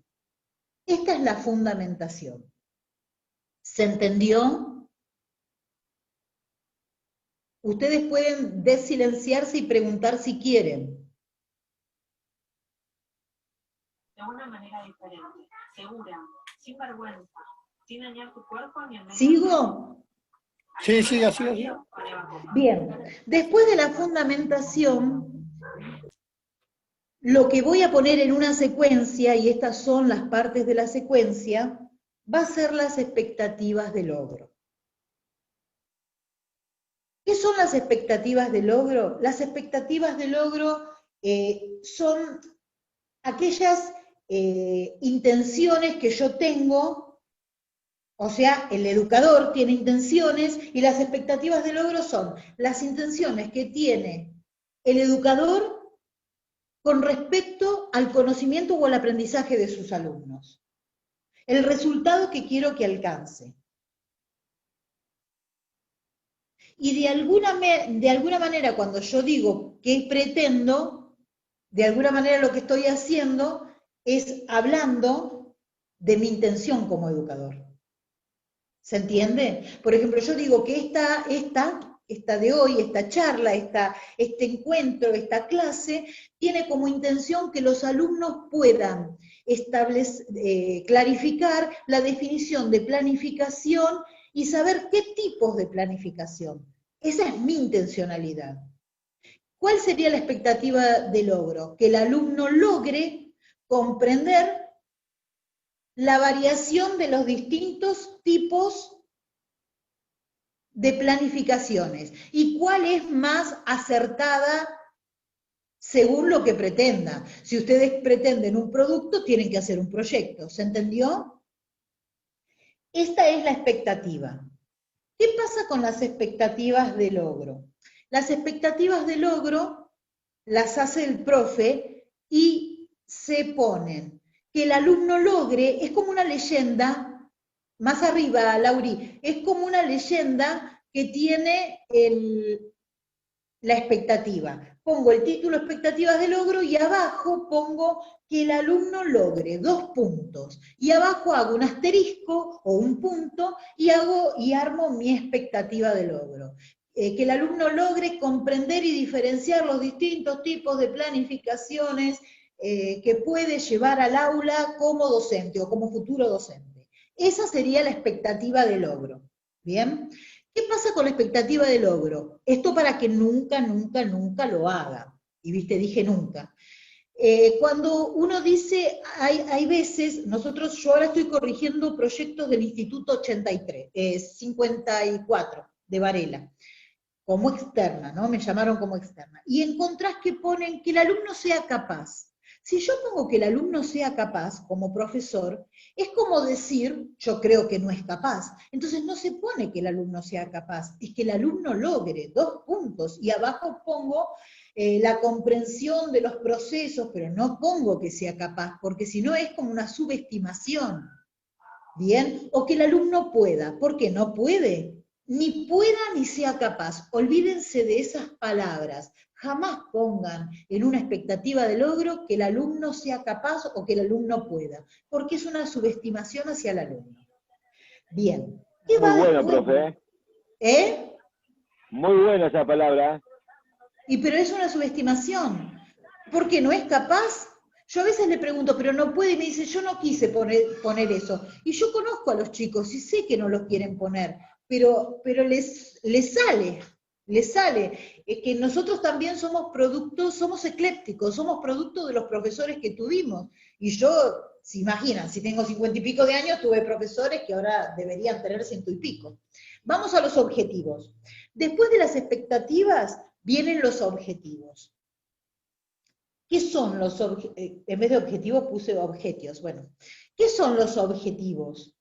A: Esta es la fundamentación. ¿Se entendió? Ustedes pueden desilenciarse y preguntar si quieren.
E: De una manera diferente, segura, sin vergüenza, sin dañar tu cuerpo ni el medio.
A: ¿Sigo?
F: Sí, siga, siga, siga.
A: Bien, después de la fundamentación, lo que voy a poner en una secuencia, y estas son las partes de la secuencia, va a ser las expectativas de logro. ¿Qué son las expectativas de logro? Las expectativas de logro son aquellas intenciones que yo tengo, o sea, el educador tiene intenciones, y las expectativas de logro son las intenciones que tiene el educador con respecto al conocimiento o al aprendizaje de sus alumnos. El resultado que quiero que alcance. Y de alguna manera, cuando yo digo qué pretendo, de alguna manera lo que estoy haciendo es hablando de mi intención como educador. ¿Se entiende? Por ejemplo, yo digo que esta esta de hoy, esta charla, este encuentro, esta clase, tiene como intención que los alumnos puedan clarificar la definición de planificación y saber qué tipos de planificación. Esa es mi intencionalidad. ¿Cuál sería la expectativa de logro? Que el alumno logre comprender la variación de los distintos tipos de planificaciones y cuál es más acertada según lo que pretenda. Si ustedes pretenden un producto, tienen que hacer un proyecto. ¿Se entendió? Esta es la expectativa. ¿Qué pasa con las expectativas de logro? Las expectativas de logro las hace el profe y se ponen que el alumno logre, es como una leyenda, más arriba, Lauri, es como una leyenda que tiene la expectativa. Pongo el título expectativas de logro y abajo pongo que el alumno logre 2 puntos. Y abajo hago un asterisco o un punto y armo mi expectativa de logro. Que el alumno logre comprender y diferenciar los distintos tipos de planificaciones que puede llevar al aula como docente o como futuro docente. Esa sería la expectativa de logro. ¿Bien? ¿Qué pasa con la expectativa de logro? Esto para que nunca, nunca, nunca lo haga. Y viste, dije nunca. Cuando uno dice, hay veces, yo ahora estoy corrigiendo proyectos del Instituto 54 de Varela, como externa, ¿no? Me llamaron como externa. Y encontrás que ponen que el alumno sea capaz. Si yo pongo que el alumno sea capaz, como profesor, es como decir, yo creo que no es capaz. Entonces no se pone que el alumno sea capaz, es que el alumno logre 2 puntos. Y abajo pongo la comprensión de los procesos, pero no pongo que sea capaz, porque si no es como una subestimación. ¿Bien? O que el alumno pueda. ¿Por qué no puede? Ni pueda ni sea capaz. Olvídense de esas palabras. Jamás pongan en una expectativa de logro que el alumno sea capaz o que el alumno pueda, porque es una subestimación hacia el alumno. Bien. ¿Qué va
B: Muy bueno,
A: después?
B: profe.
A: ¿Eh?
B: Muy buena esa palabra.
A: Pero es una subestimación, porque no es capaz. Yo a veces le pregunto, pero no puede, y me dice, yo no quise poner eso. Y yo conozco a los chicos y sé que no los quieren poner, pero les sale. Es que nosotros también somos eclépticos, somos producto de los profesores que tuvimos. Y yo, se imaginan, si tengo 50 y pico de años, tuve profesores que ahora deberían tener 100 y pico. Vamos a los objetivos. Después de las expectativas, vienen los objetivos. ¿Qué son los objetivos? En vez de objetivos puse objetivos. Bueno, ¿qué son los objetivos?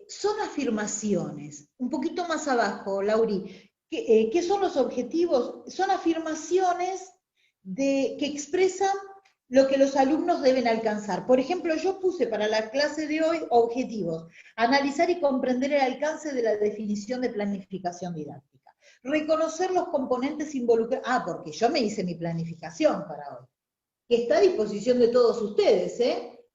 A: Son afirmaciones. Un poquito más abajo, Lauri. ¿Qué son los objetivos? Son afirmaciones que expresan lo que los alumnos deben alcanzar. Por ejemplo, yo puse para la clase de hoy objetivos. Analizar y comprender el alcance de la definición de planificación didáctica. Reconocer los componentes involucrados. Porque yo me hice mi planificación para hoy. Que está a disposición de todos ustedes,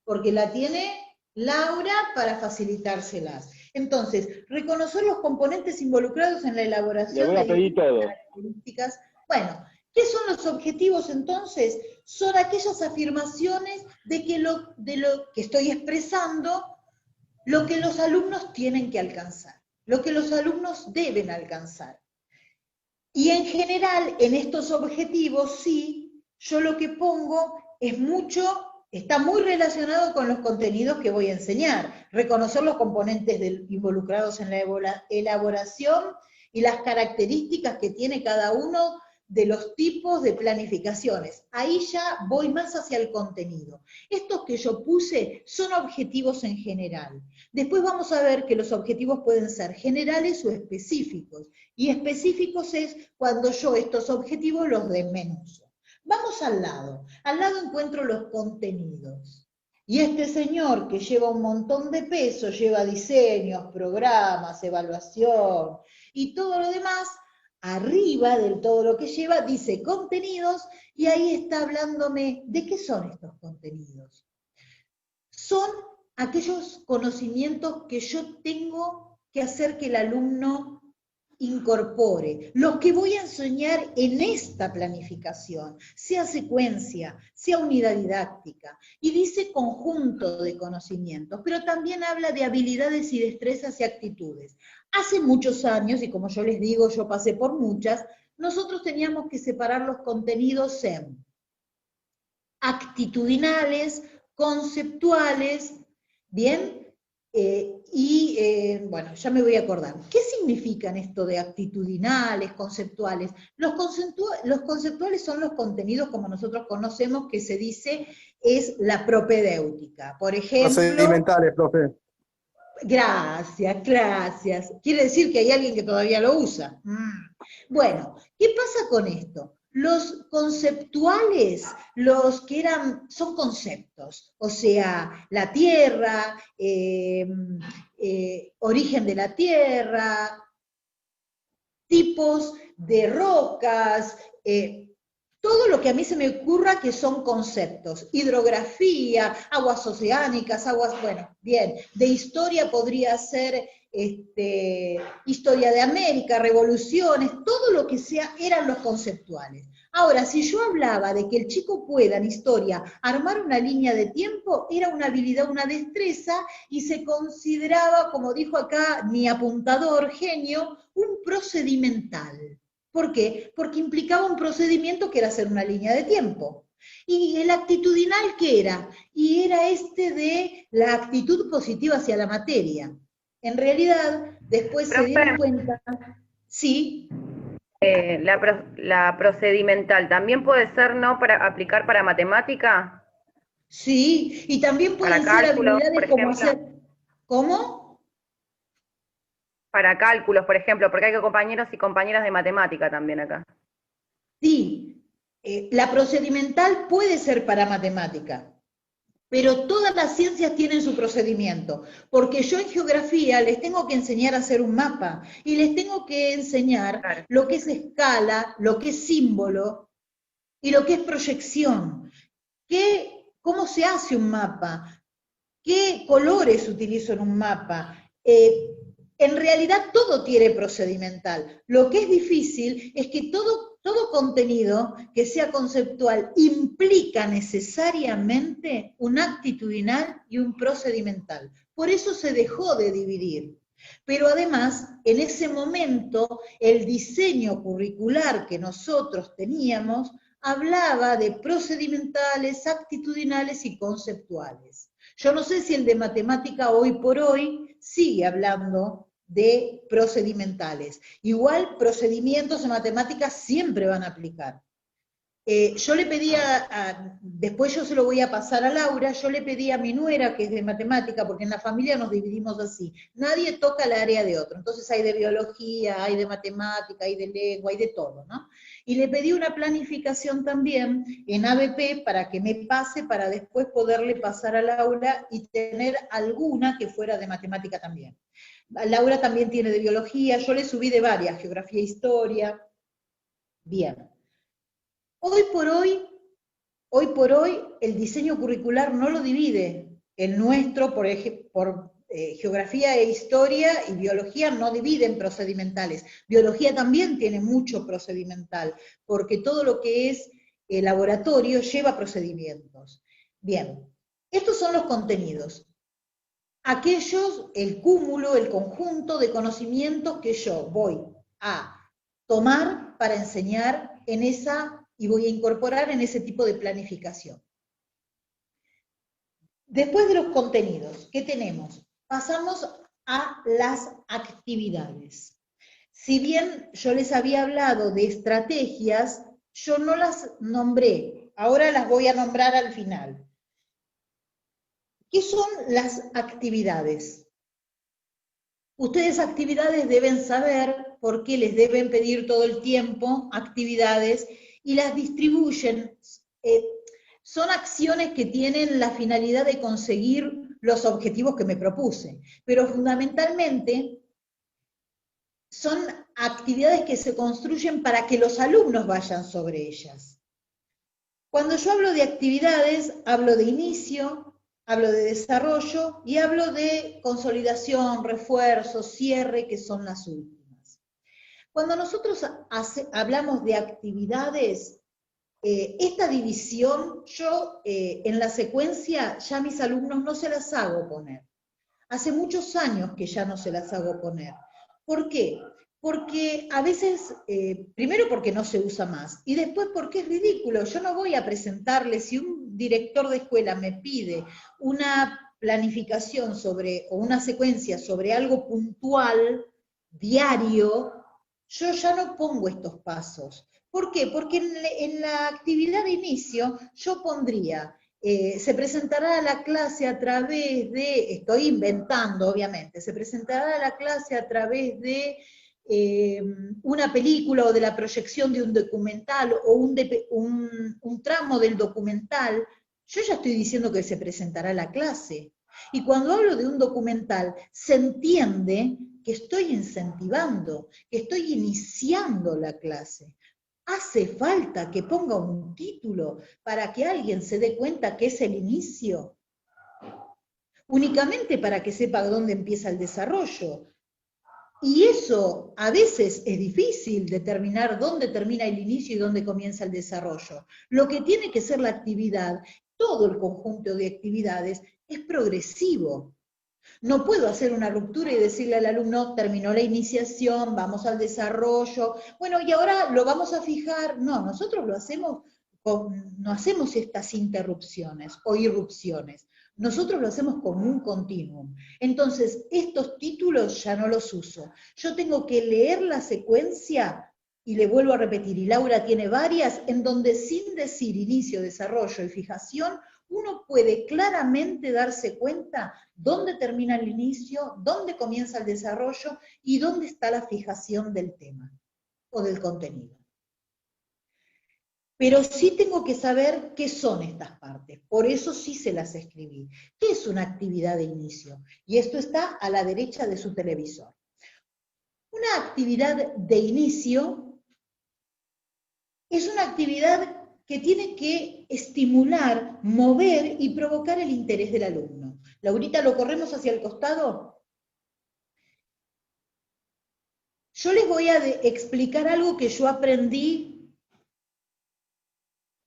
A: porque la tiene Laura para facilitárselas. Entonces, reconocer los componentes involucrados en la elaboración
B: Le voy a pedir todo.
A: características. Bueno, ¿qué son los objetivos entonces? Son aquellas afirmaciones de lo que estoy expresando, lo que los alumnos tienen que alcanzar, lo que los alumnos deben alcanzar. Y en general, en estos objetivos, sí, yo lo que pongo es está muy relacionado con los contenidos que voy a enseñar. Reconocer los componentes involucrados en la elaboración y las características que tiene cada uno de los tipos de planificaciones. Ahí ya voy más hacia el contenido. Estos que yo puse son objetivos en general. Después vamos a ver que los objetivos pueden ser generales o específicos. Y específicos es cuando yo estos objetivos los desmenuzo. Vamos al lado. Al lado encuentro los contenidos. Y este señor que lleva un montón de peso, lleva diseños, programas, evaluación y todo lo demás, arriba del todo lo que lleva dice contenidos y ahí está hablándome de qué son estos contenidos. Son aquellos conocimientos que yo tengo que hacer que el alumno incorpore lo que voy a enseñar en esta planificación, sea secuencia, sea unidad didáctica, y dice conjunto de conocimientos, pero también habla de habilidades y destrezas y actitudes. Hace muchos años, y como yo les digo, yo pasé por muchas, nosotros teníamos que separar los contenidos en actitudinales, conceptuales, ¿bien? Bueno, ya me voy a acordar. ¿Qué significan esto de actitudinales, conceptuales? Los conceptuales son los contenidos como nosotros conocemos, que se dice es la propedéutica. Por ejemplo...
F: Procedimentales, profe.
A: Gracias, gracias. Quiere decir que hay alguien que todavía lo usa. Bueno, ¿qué pasa con esto? Los conceptuales, los que son conceptos, o sea, la Tierra, origen de la Tierra, tipos de rocas, todo lo que a mí se me ocurra que son conceptos. Hidrografía, aguas oceánicas, bueno, bien. De historia podría ser historia de América, revoluciones, todo lo que sea, eran los conceptuales. Ahora, si yo hablaba de que el chico pueda en historia armar una línea de tiempo, era una habilidad, una destreza, y se consideraba, como dijo acá mi apuntador genio, un procedimental. ¿Por qué? Porque implicaba un procedimiento que era hacer una línea de tiempo. ¿Y el actitudinal qué era? Y era de la actitud positiva hacia la materia. En realidad, después se dieron cuenta... Sí.
C: La procedimental, ¿también puede ser no para aplicar para matemática?
A: Sí, y también pueden ser habilidades como hacer... ¿Cómo?
C: Para cálculos, por ejemplo, porque hay compañeros y compañeras de matemática también acá.
A: Sí, la procedimental puede ser para matemática, pero todas las ciencias tienen su procedimiento, porque yo en geografía les tengo que enseñar a hacer un mapa, y les tengo que enseñar lo que es escala, lo que es símbolo, y lo que es proyección. ¿Cómo se hace un mapa? ¿Qué colores utilizo en un mapa? En realidad todo tiene procedimental. Lo que es difícil es que todo contenido que sea conceptual implica necesariamente un actitudinal y un procedimental. Por eso se dejó de dividir. Pero además, en ese momento, el diseño curricular que nosotros teníamos hablaba de procedimentales, actitudinales y conceptuales. Yo no sé si el de matemática hoy por hoy sigue hablando de procedimentales. Igual procedimientos en matemáticas siempre van a aplicar. Yo le pedí después yo se lo voy a pasar a Laura, yo le pedí a mi nuera, que es de matemática, porque en la familia nos dividimos así, nadie toca el área de otro, entonces hay de biología, hay de matemática, hay de lengua, hay de todo, ¿no? Y le pedí una planificación también en ABP para que me pase, para después poderle pasar a Laura y tener alguna que fuera de matemática también. Laura también tiene de biología, yo le subí de varias, geografía e historia. Bien. Hoy por hoy, el diseño curricular no lo divide. El nuestro, por geografía e historia y biología no dividen procedimentales. Biología también tiene mucho procedimental, porque todo lo que es laboratorio lleva procedimientos. Bien, estos son los contenidos. Aquellos, el cúmulo, el conjunto de conocimientos que yo voy a tomar para enseñar en y voy a incorporar en ese tipo de planificación. Después de los contenidos, ¿qué tenemos? Pasamos a las actividades. Si bien yo les había hablado de estrategias, yo no las nombré, ahora las voy a nombrar al final. ¿Qué son las actividades? Ustedes actividades deben saber por qué les deben pedir todo el tiempo actividades y las distribuyen. Son acciones que tienen la finalidad de conseguir los objetivos que me propuse, pero fundamentalmente son actividades que se construyen para que los alumnos vayan sobre ellas. Cuando yo hablo de actividades, hablo de inicio, hablo de desarrollo y hablo de consolidación, refuerzo, cierre, que son las últimas. Cuando nosotros hablamos de actividades, esta división, yo en la secuencia ya a mis alumnos no se las hago poner. Hace muchos años que ya no se las hago poner. ¿Por qué? Porque a veces, primero porque no se usa más, y después porque es ridículo. Yo no voy a presentarle, si un director de escuela me pide una planificación sobre, o una secuencia sobre algo puntual, diario, yo ya no pongo estos pasos. ¿Por qué? Porque en la actividad de inicio yo pondría, se presentará a la clase a través de, estoy inventando obviamente, se presentará a la clase a través de una película o de la proyección de un documental o un tramo del documental. Yo ya estoy diciendo que se presentará a la clase. Y cuando hablo de un documental, se entiende que estoy incentivando, que estoy iniciando la clase. ¿Hace falta que ponga un título para que alguien se dé cuenta que es el inicio? Únicamente para que sepa dónde empieza el desarrollo. Y eso a veces es difícil determinar dónde termina el inicio y dónde comienza el desarrollo. Lo que tiene que ser la actividad, todo el conjunto de actividades, es progresivo. No puedo hacer una ruptura y decirle al alumno, terminó la iniciación, vamos al desarrollo, bueno, y ahora lo vamos a fijar. No, nosotros lo hacemos, no hacemos estas interrupciones o irrupciones. Nosotros lo hacemos como un continuum. Entonces, estos títulos ya no los uso. Yo tengo que leer la secuencia, y le vuelvo a repetir, y Laura tiene varias, en donde sin decir inicio, desarrollo y fijación, uno puede claramente darse cuenta dónde termina el inicio, dónde comienza el desarrollo y dónde está la fijación del tema o del contenido. Pero sí tengo que saber qué son estas partes, por eso sí se las escribí. ¿Qué es una actividad de inicio? Y esto está a la derecha de su televisor. Una actividad de inicio es una actividad que tiene que estimular, mover y provocar el interés del alumno. Laurita, ¿lo corremos hacia el costado? Yo les voy a explicar algo que yo aprendí.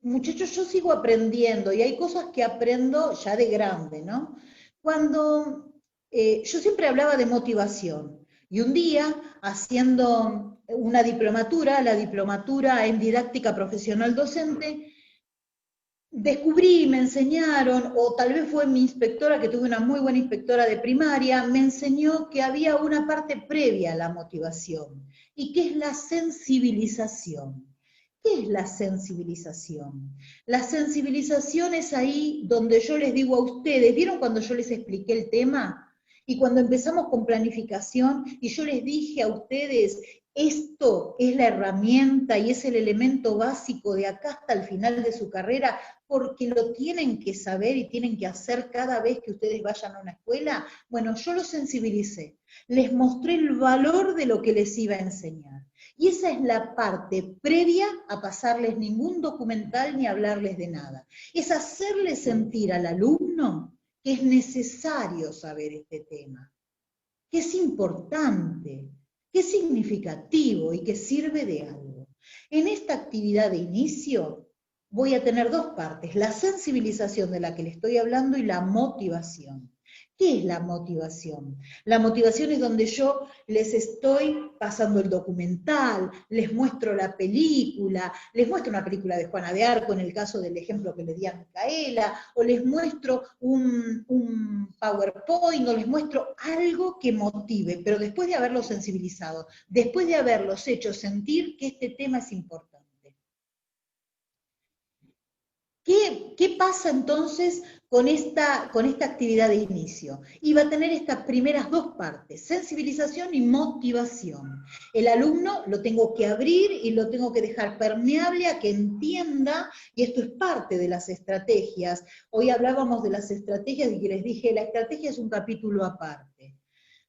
A: Muchachos, yo sigo aprendiendo y hay cosas que aprendo ya de grande, ¿no? Cuando yo siempre hablaba de motivación y un día haciendo una diplomatura, la diplomatura en didáctica profesional docente, descubrí, me enseñaron, o tal vez fue mi inspectora, que tuve una muy buena inspectora de primaria, me enseñó que había una parte previa a la motivación y que es la sensibilización. ¿Qué es la sensibilización? La sensibilización es ahí donde yo les digo a ustedes, ¿vieron cuando yo les expliqué el tema? Y cuando empezamos con planificación, y yo les dije a ustedes, esto es la herramienta y es el elemento básico de acá hasta el final de su carrera, porque lo tienen que saber y tienen que hacer cada vez que ustedes vayan a una escuela. Bueno, yo los sensibilicé, les mostré el valor de lo que les iba a enseñar. Y esa es la parte previa a pasarles ningún documental ni hablarles de nada. Es hacerle sentir al alumno que es necesario saber este tema, que es importante, que es significativo y que sirve de algo. En esta actividad de inicio voy a tener dos partes, la sensibilización de la que le estoy hablando y la motivación. ¿Qué es la motivación? La motivación es donde yo les estoy pasando el documental, les muestro la película, les muestro una película de Juana de Arco, en el caso del ejemplo que le di a Micaela, o les muestro un PowerPoint, o les muestro algo que motive, pero después de haberlos sensibilizado, después de haberlos hecho sentir que este tema es importante. ¿Qué pasa entonces con esta actividad de inicio? Y va a tener estas primeras dos partes, sensibilización y motivación. El alumno lo tengo que abrir y lo tengo que dejar permeable a que entienda, y esto es parte de las estrategias. Hoy hablábamos de las estrategias y que les dije, la estrategia es un capítulo aparte,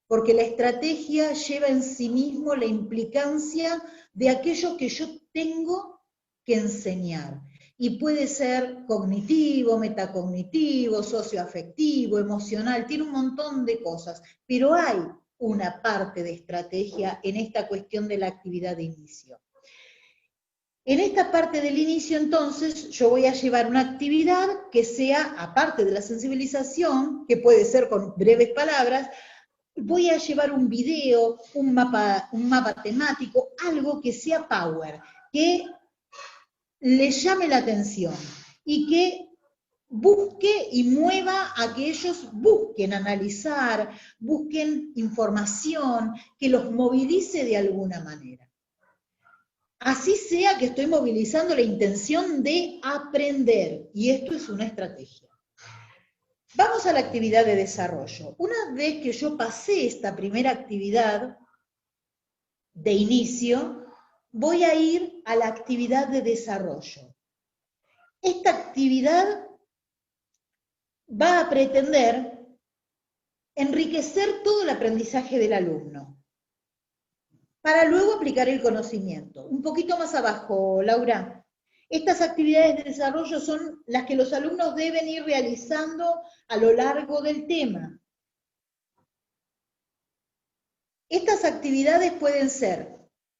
A: porque la estrategia lleva en sí mismo la implicancia de aquello que yo tengo que enseñar. Y puede ser cognitivo, metacognitivo, socioafectivo, emocional, tiene un montón de cosas, pero hay una parte de estrategia en esta cuestión de la actividad de inicio. En esta parte del inicio, entonces, yo voy a llevar una actividad que sea, aparte de la sensibilización, que puede ser con breves palabras, voy a llevar un video, un mapa temático, algo que sea power, que les llame la atención y que busque y mueva a que ellos busquen analizar, busquen información, que los movilice de alguna manera. Así sea que estoy movilizando la intención de aprender, y esto es una estrategia. Vamos a la actividad de desarrollo. Una vez que yo pasé esta primera actividad de inicio, voy a ir a la actividad de desarrollo. Esta actividad va a pretender enriquecer todo el aprendizaje del alumno, para luego aplicar el conocimiento. Un poquito más abajo, Laura. Estas actividades de desarrollo son las que los alumnos deben ir realizando a lo largo del tema. Estas actividades pueden ser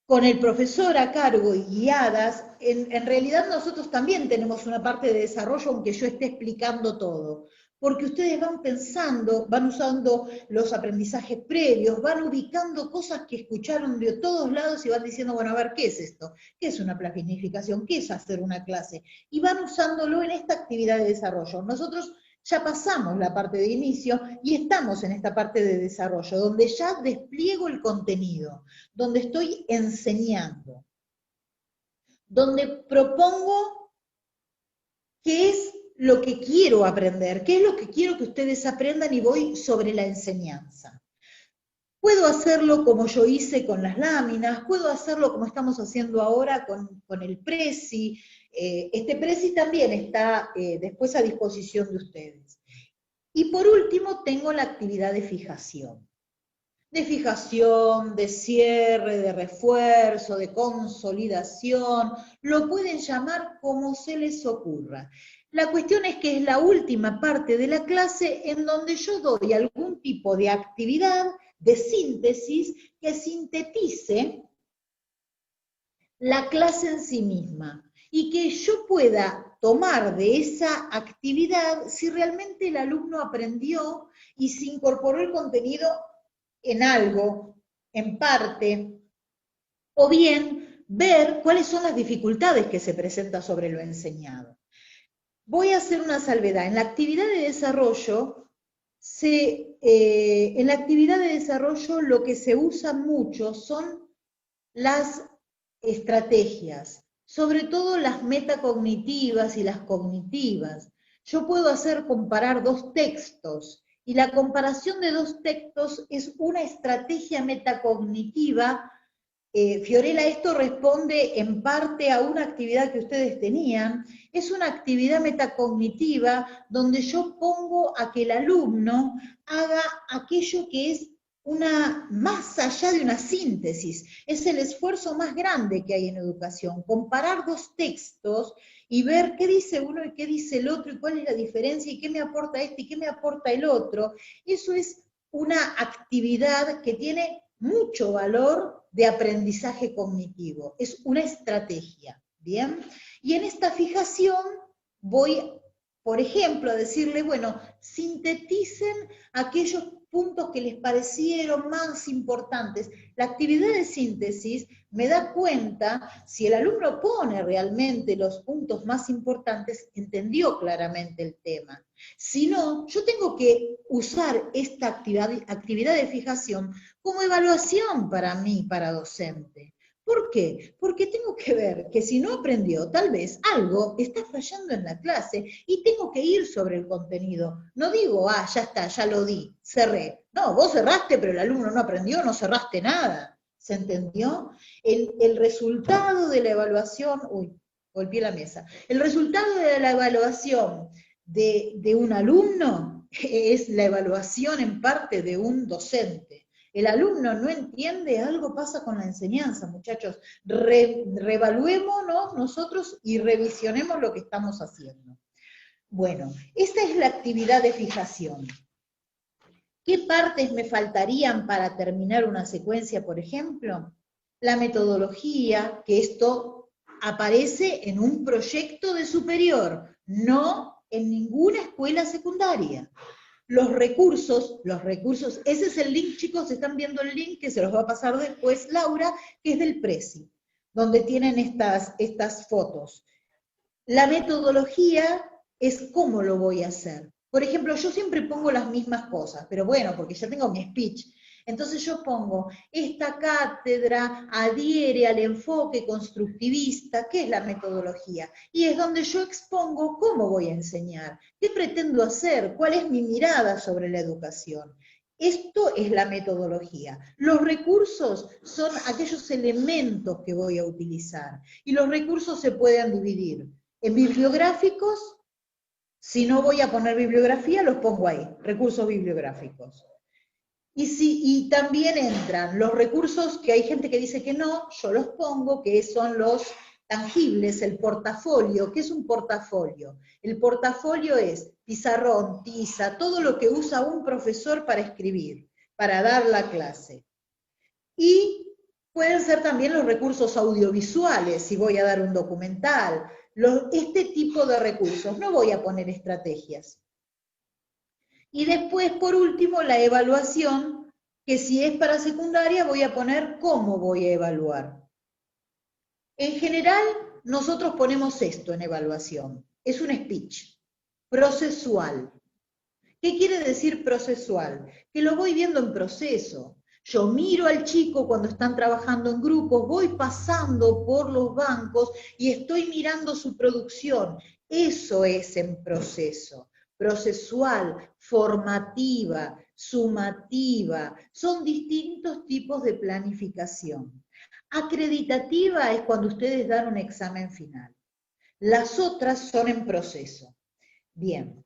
A: con el profesor a cargo y guiadas. En realidad nosotros también tenemos una parte de desarrollo, aunque yo esté explicando todo. Porque ustedes van pensando, van usando los aprendizajes previos, van ubicando cosas que escucharon de todos lados y van diciendo, bueno, a ver, ¿qué es esto? ¿Qué es una planificación? ¿Qué es hacer una clase? Y van usándolo en esta actividad de desarrollo. Nosotros ya pasamos la parte de inicio y estamos en esta parte de desarrollo, donde ya despliego el contenido, donde estoy enseñando, donde propongo qué es lo que quiero aprender, qué es lo que quiero que ustedes aprendan y voy sobre la enseñanza. Puedo hacerlo como yo hice con las láminas, puedo hacerlo como estamos haciendo ahora con el Prezi. Este Prezi también está después a disposición de ustedes. Y por último tengo la actividad de fijación. De cierre, de refuerzo, de consolidación, lo pueden llamar como se les ocurra. La cuestión es que es la última parte de la clase en donde yo doy algún tipo de actividad, de síntesis, que sintetice la clase en sí misma y que yo pueda tomar de esa actividad si realmente el alumno aprendió y se incorporó el contenido en algo, en parte, o bien ver cuáles son las dificultades que se presentan sobre lo enseñado. Voy a hacer una salvedad. En la actividad de desarrollo, lo que se usa mucho son las estrategias, sobre todo las metacognitivas y las cognitivas. Yo puedo comparar dos textos, y la comparación de dos textos es una estrategia metacognitiva. Fiorella, esto responde en parte a una actividad que ustedes tenían. Es una actividad metacognitiva donde yo pongo a que el alumno haga aquello que es más allá de una síntesis. Es el esfuerzo más grande que hay en educación, comparar dos textos y ver qué dice uno y qué dice el otro, y cuál es la diferencia, y qué me aporta este y qué me aporta el otro. Eso es una actividad que tiene mucho valor de aprendizaje cognitivo, es una estrategia, ¿bien? Y en esta fijación voy, por ejemplo, a decirle, bueno, sinteticen aquellos puntos que les parecieron más importantes. La actividad de síntesis me da cuenta si el alumno pone realmente los puntos más importantes, entendió claramente el tema. Si no, yo tengo que usar esta actividad de fijación como evaluación para mí, para docente. ¿Por qué? Porque tengo que ver que si no aprendió, tal vez algo está fallando en la clase y tengo que ir sobre el contenido. No digo, ya está, ya lo di, cerré. No, vos cerraste, pero el alumno no aprendió, no cerraste nada. ¿Se entendió? El resultado de la evaluación, golpeé la mesa. El resultado de la evaluación de un alumno es la evaluación en parte de un docente. El alumno no entiende, algo pasa con la enseñanza, muchachos. Reevaluémonos nosotros y revisionemos lo que estamos haciendo. Bueno, esta es la actividad de fijación. ¿Qué partes me faltarían para terminar una secuencia, por ejemplo? La metodología, que esto aparece en un proyecto de superior, no en ninguna escuela secundaria. Los recursos, ese es el link, chicos, están viendo el link que se los va a pasar después Laura, que es del Prezi, donde tienen estas fotos. La metodología es cómo lo voy a hacer. Por ejemplo, yo siempre pongo las mismas cosas, pero bueno, porque ya tengo mi speech. Entonces yo pongo, esta cátedra adhiere al enfoque constructivista, ¿qué es la metodología? Y es donde yo expongo cómo voy a enseñar, qué pretendo hacer, cuál es mi mirada sobre la educación. Esto es la metodología. Los recursos son aquellos elementos que voy a utilizar. Y los recursos se pueden dividir en bibliográficos. Si no voy a poner bibliografía, los pongo ahí, recursos bibliográficos. Y también entran los recursos que hay gente que dice que no, yo los pongo, que son los tangibles, el portafolio. ¿Qué es un portafolio? El portafolio es pizarrón, tiza, todo lo que usa un profesor para escribir, para dar la clase. Y pueden ser también los recursos audiovisuales, si voy a dar un documental, este tipo de recursos, no voy a poner estrategias. Y después, por último, la evaluación, que si es para secundaria voy a poner cómo voy a evaluar. En general, nosotros ponemos esto en evaluación, es un speech, procesual. ¿Qué quiere decir procesual? Que lo voy viendo en proceso. Yo miro al chico cuando están trabajando en grupos, voy pasando por los bancos y estoy mirando su producción. Eso es en proceso. Procesual, formativa, sumativa, son distintos tipos de planificación. Acreditativa es cuando ustedes dan un examen final. Las otras son en proceso. Bien.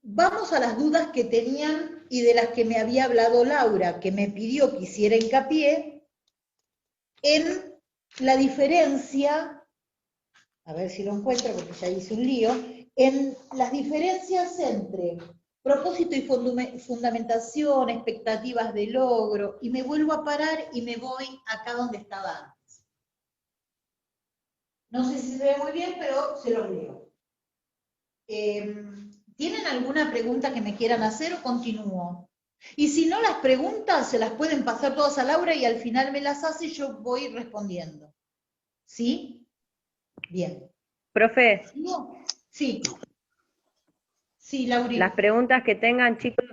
A: Vamos a las dudas que tenían y de las que me había hablado Laura, que me pidió que hiciera hincapié en la diferencia, a ver si lo encuentro porque ya hice un lío, en las diferencias entre propósito y fundamentación, expectativas de logro, y me vuelvo a parar y me voy acá donde estaba antes. No sé si se ve muy bien, pero se los leo. ¿Tienen alguna pregunta que me quieran hacer o continúo? Y si no, las preguntas se las pueden pasar todas a Laura y al final me las hace y yo voy respondiendo. ¿Sí? Bien.
C: Profe.
A: Sí. Sí, Laura.
C: Las preguntas que tengan, chicos,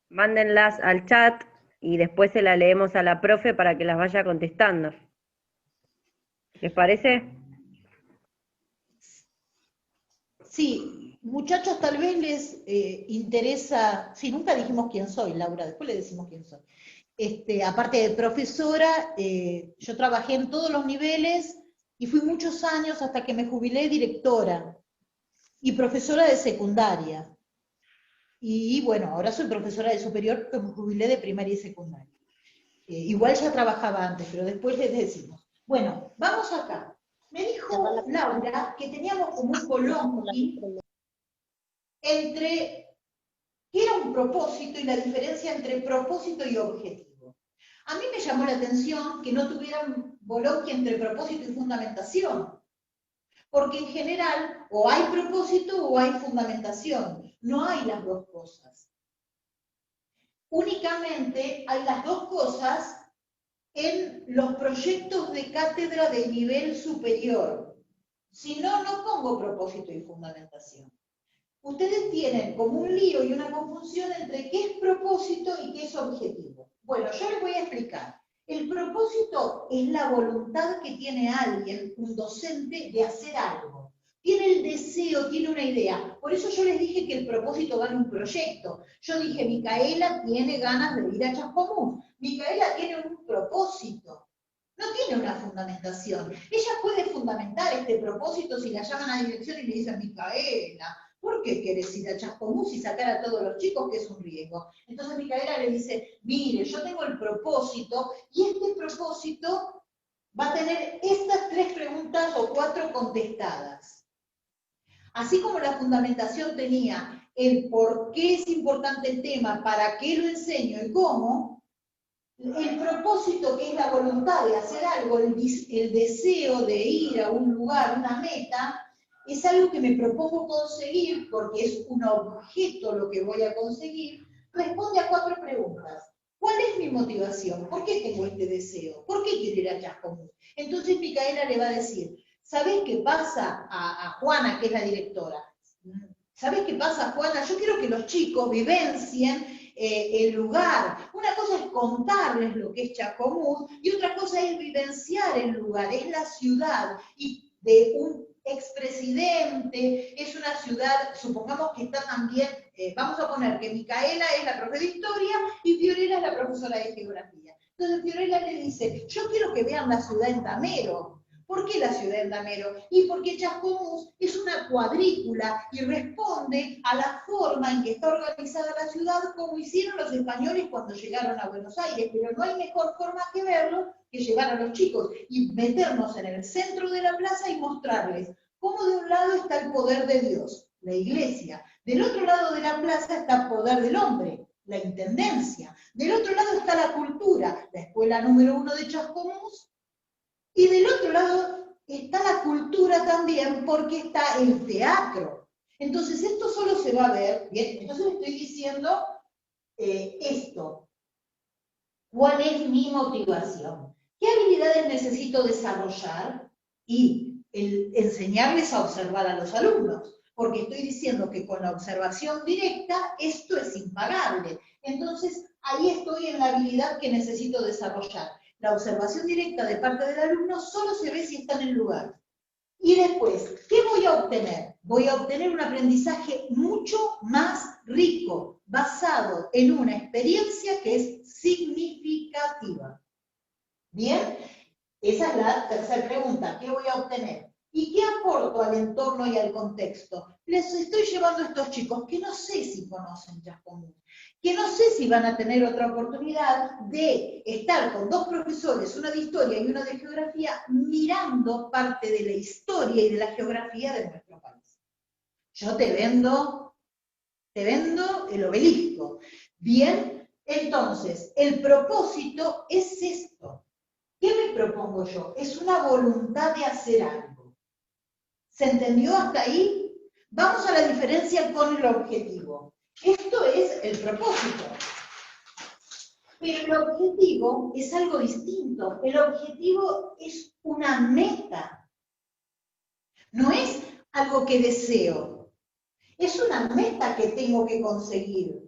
C: mándenlas al chat y después se las leemos a la profe para que las vaya contestando. ¿Les parece?
A: Sí, muchachos, tal vez les interesa, sí, nunca dijimos quién soy, Laura, después le decimos quién soy. Aparte de profesora, yo trabajé en todos los niveles y fui muchos años hasta que me jubilé directora y profesora de secundaria. Y bueno, ahora soy profesora de superior porque me jubilé de primaria y secundaria. Igual ya trabajaba antes, pero después les decimos. Bueno, vamos acá. Me dijo Laura que teníamos como un colombi entre qué era un propósito y la diferencia entre propósito y objetivo. A mí me llamó la atención que no tuvieran bolonqui entre propósito y fundamentación, porque en general o hay propósito o hay fundamentación, no hay las dos cosas. Únicamente hay las dos cosas en los proyectos de cátedra de nivel superior. Si no, no pongo propósito y fundamentación. Ustedes tienen como un lío y una confusión entre qué es propósito y qué es objetivo. Bueno, yo les voy a explicar. El propósito es la voluntad que tiene alguien, un docente, de hacer algo. Tiene el deseo, tiene una idea. Por eso yo les dije que el propósito va en un proyecto. Yo dije, Micaela tiene ganas de ir a Chascomús. Micaela tiene un propósito. No tiene una fundamentación. Ella puede fundamentar este propósito si la llaman a dirección y le dicen, Micaela, ¿por qué querés ir a Chascomús y sacar a todos los chicos, que es un riesgo? Entonces Micaela le dice, mire, yo tengo el propósito, y este propósito va a tener estas 3 preguntas o 4 contestadas. Así como la fundamentación tenía el por qué es importante el tema, para qué lo enseño y cómo, el propósito, que es la voluntad de hacer algo, el deseo de ir a un lugar, una meta, es algo que me propongo conseguir, porque es un objeto lo que voy a conseguir, responde a 4 preguntas. ¿Cuál es mi motivación? ¿Por qué tengo este deseo? ¿Por qué quiero ir a Chascomús? Entonces Micaela le va a decir, ¿sabés qué pasa a Juana, que es la directora? ¿Sabés qué pasa, Juana? Yo quiero que los chicos vivencien el lugar. Una cosa es contarles lo que es Chascomús y otra cosa es vivenciar el lugar, es la ciudad. Y de un expresidente, es una ciudad, supongamos que está también, vamos a poner que Micaela es la profe de historia y Fiorella es la profesora de geografía. Entonces Fiorella le dice, yo quiero que vean la ciudad en Damero. ¿Por qué la ciudad en Damero? Y porque Chascomús es una cuadrícula y responde a la forma en que está organizada la ciudad como hicieron los españoles cuando llegaron a Buenos Aires, pero no hay mejor forma que verlo que llevar a los chicos y meternos en el centro de la plaza y mostrarles cómo de un lado está el poder de Dios, la iglesia, del otro lado de la plaza está el poder del hombre, la intendencia, del otro lado está la cultura, la escuela número 1 de Chascomús, y del otro lado está la cultura también, porque está el teatro. Entonces esto solo se va a ver, bien, entonces estoy diciendo esto. ¿Cuál es mi motivación? ¿Qué habilidades necesito desarrollar? Y enseñarles a observar a los alumnos, porque estoy diciendo que con la observación directa esto es impagable. Entonces ahí estoy en la habilidad que necesito desarrollar. La observación directa de parte del alumno solo se ve si está en el lugar. Y después, ¿qué voy a obtener? Voy a obtener un aprendizaje mucho más rico, basado en una experiencia que es significativa. ¿Bien? Esa es la tercera pregunta. ¿Qué voy a obtener? ¿Y qué aporto al entorno y al contexto? Les estoy llevando a estos chicos que no sé si conocen Chascomús, que no sé si van a tener otra oportunidad de estar con 2 profesores, una de historia y una de geografía, mirando parte de la historia y de la geografía de nuestro país. Yo te vendo el obelisco. Bien, entonces, el propósito es esto. ¿Qué me propongo yo? Es una voluntad de hacer algo. ¿Se entendió hasta ahí? Vamos a la diferencia con el objetivo. Esto es el propósito. Pero el objetivo es algo distinto. El objetivo es una meta. No es algo que deseo. Es una meta que tengo que conseguir.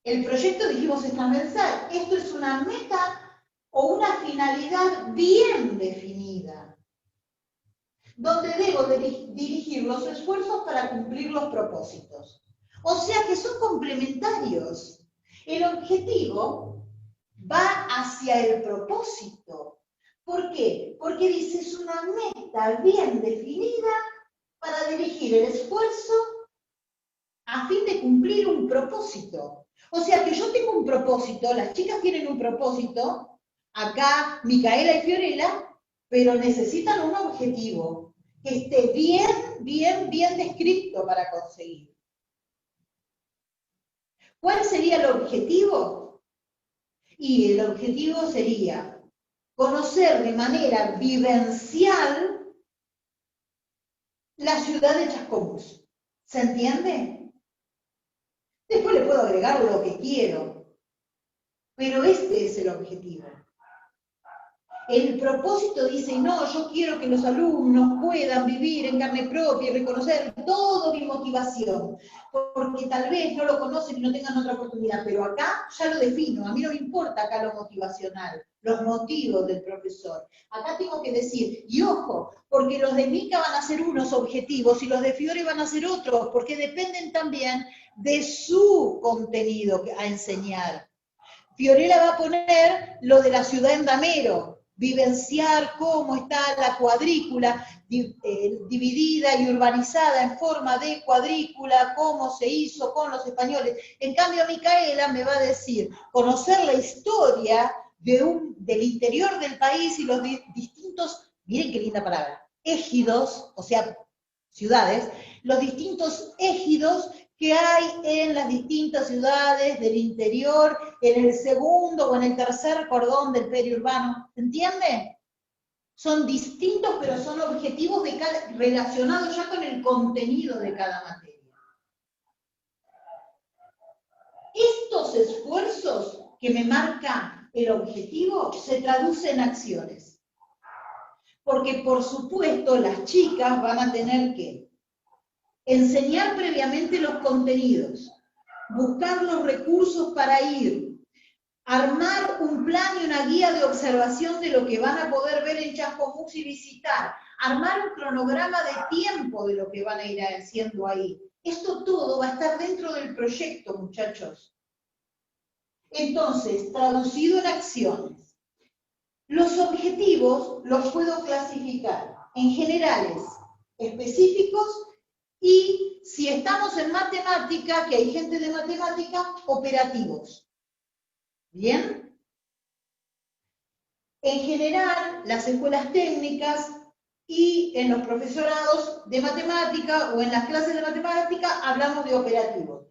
A: El proyecto, dijimos, es transversal. Esto es una meta o una finalidad bien definida, donde debo dirigir los esfuerzos para cumplir los propósitos. O sea que son complementarios. El objetivo va hacia el propósito. ¿Por qué? Porque dice, es una meta bien definida para dirigir el esfuerzo a fin de cumplir un propósito. O sea que yo tengo un propósito, las chicas tienen un propósito, acá Micaela y Fiorella, pero necesitan un objetivo que esté bien descrito para conseguir. ¿Cuál sería el objetivo? Y el objetivo sería conocer de manera vivencial la ciudad de Chascomús. ¿Se entiende? Después le puedo agregar lo que quiero, pero este es el objetivo. El propósito dice, no, yo quiero que los alumnos puedan vivir en carne propia y reconocer toda mi motivación, porque tal vez no lo conocen y no tengan otra oportunidad, pero acá ya lo defino, a mí no me importa acá lo motivacional, los motivos del profesor. Acá tengo que decir, y ojo, porque los de Mica van a ser unos objetivos y los de Fiore van a ser otros, porque dependen también de su contenido a enseñar. Fiorella va a poner lo de la ciudad en Damero, vivenciar cómo está la cuadrícula dividida y urbanizada en forma de cuadrícula, cómo se hizo con los españoles. En cambio, Micaela me va a decir, conocer la historia del interior del país y los distintos, miren qué linda palabra, ejidos, o sea, ciudades, los distintos ejidos que hay en las distintas ciudades del interior, en el segundo o en el tercer cordón del periurbano. ¿Se entiende? Son distintos, pero son objetivos relacionados ya con el contenido de cada materia. Estos esfuerzos que me marcan el objetivo se traducen en acciones. Porque, por supuesto, las chicas van a tener que enseñar previamente los contenidos, buscar los recursos para ir, armar un plan y una guía de observación de lo que van a poder ver en Chascomús y visitar, armar un cronograma de tiempo de lo que van a ir haciendo ahí. Esto todo va a estar dentro del proyecto, muchachos. Entonces, traducido en acciones. Los objetivos los puedo clasificar en generales, específicos, y si estamos en matemática, que hay gente de matemática, operativos. ¿Bien? En general, las escuelas técnicas y en los profesorados de matemática o en las clases de matemática hablamos de operativos.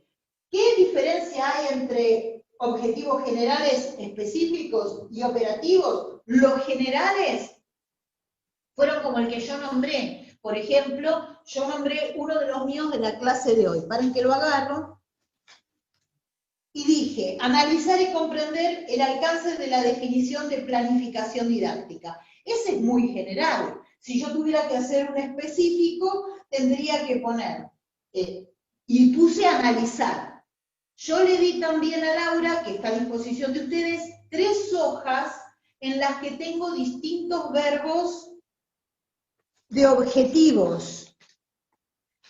A: ¿Qué diferencia hay entre objetivos generales específicos y operativos? Los generales fueron como el que yo nombré. Por ejemplo, yo nombré uno de los míos de la clase de hoy. Paren que lo agarro. Y dije, analizar y comprender el alcance de la definición de planificación didáctica. Ese es muy general. Si yo tuviera que hacer un específico, tendría que poner, y puse analizar. Yo le di también a Laura, que está a disposición de ustedes, 3 hojas en las que tengo distintos verbos de objetivos.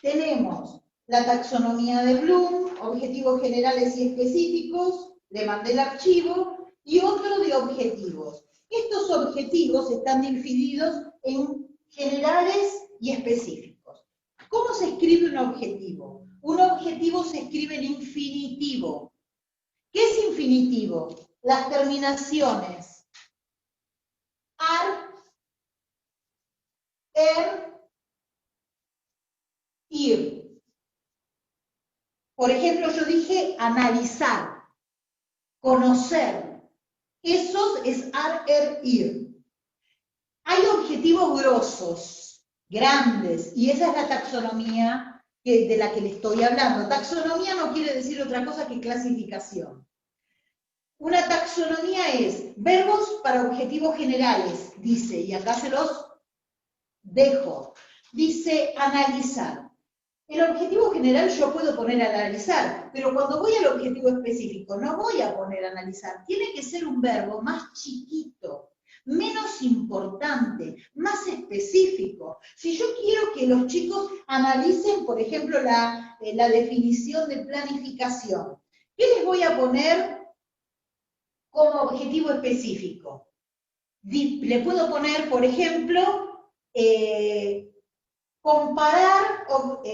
A: Tenemos la taxonomía de Bloom, objetivos generales y específicos, le mandé el archivo, y otro de objetivos. Estos objetivos están divididos en generales y específicos. ¿Cómo se escribe un objetivo? Un objetivo se escribe en infinitivo. ¿Qué es infinitivo? Las terminaciones ar, ir. Por ejemplo, yo dije analizar, conocer. Esos es ir. Hay objetivos grosos, grandes, y esa es la taxonomía de la que le estoy hablando. Taxonomía no quiere decir otra cosa que clasificación. Una taxonomía es verbos para objetivos generales, dice, y acá se los dejo. Dice analizar. El objetivo general yo puedo poner analizar, pero cuando voy al objetivo específico no voy a poner analizar. Tiene que ser un verbo más chiquito, menos importante, más específico. Si yo quiero que los chicos analicen, por ejemplo, la definición de planificación, ¿qué les voy a poner como objetivo específico? Le puedo poner, por ejemplo,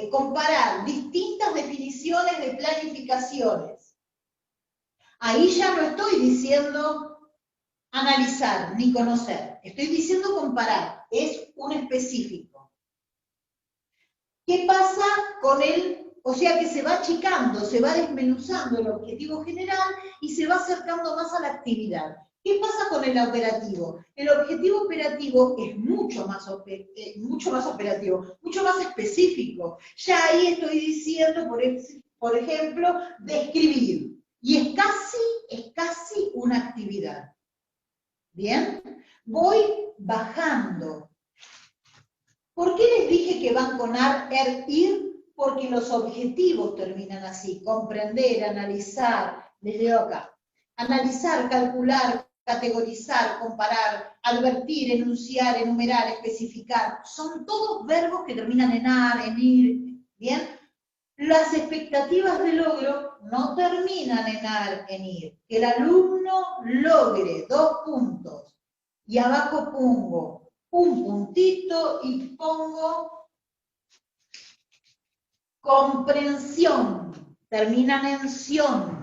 A: comparar distintas definiciones de planificaciones. Ahí ya no estoy diciendo analizar ni conocer, estoy diciendo comparar, es un específico. ¿Qué pasa con él? O sea que se va achicando, se va desmenuzando el objetivo general y se va acercando más a la actividad. ¿Qué pasa con el operativo? El objetivo operativo es mucho más operativo, mucho más específico. Ya ahí estoy diciendo, por ejemplo, describir. Y es casi una actividad. ¿Bien? Voy bajando. ¿Por qué les dije que van con ir? Porque los objetivos terminan así. Comprender, analizar, les leo acá. Analizar, calcular, categorizar, comparar, advertir, enunciar, enumerar, especificar. Son todos verbos que terminan en ar, en ir. ¿Bien? Las expectativas de logro no terminan en ar, en ir. Que el alumno logre 2 puntos. Y abajo pongo un puntito y pongo comprensión. Terminan en ción.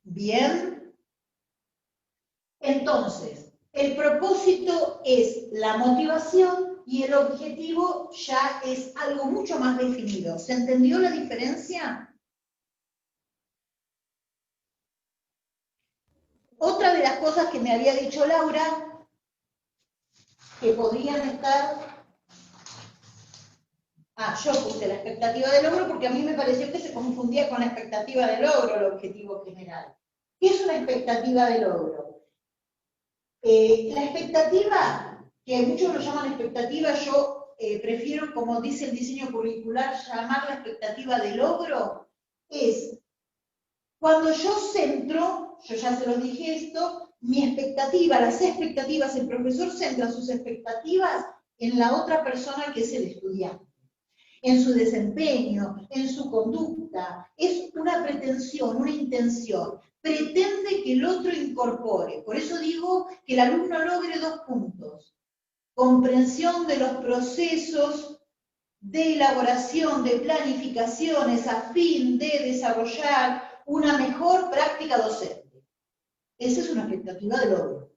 A: Bien. Entonces, El propósito es la motivación y el objetivo ya es algo mucho más definido. ¿Se entendió la diferencia? Otra de las cosas que me había dicho Laura, que podrían estar... yo puse la expectativa de logro porque a mí me pareció que se confundía con la expectativa de logro, el objetivo general. ¿Qué es una expectativa de logro? La expectativa, que muchos lo llaman expectativa, yo prefiero, como dice el diseño curricular, llamarla expectativa de logro, es cuando yo centro, yo ya se los dije esto, mi expectativa, las expectativas, el profesor centra sus expectativas en la otra persona que es el estudiante, en su desempeño, en su conducta, es una pretensión, una intención, pretende que el otro incorpore. Por eso digo que el alumno logre 2 puntos. Comprensión de los procesos de elaboración, de planificaciones a fin de desarrollar una mejor práctica docente. Esa es una expectativa de logro.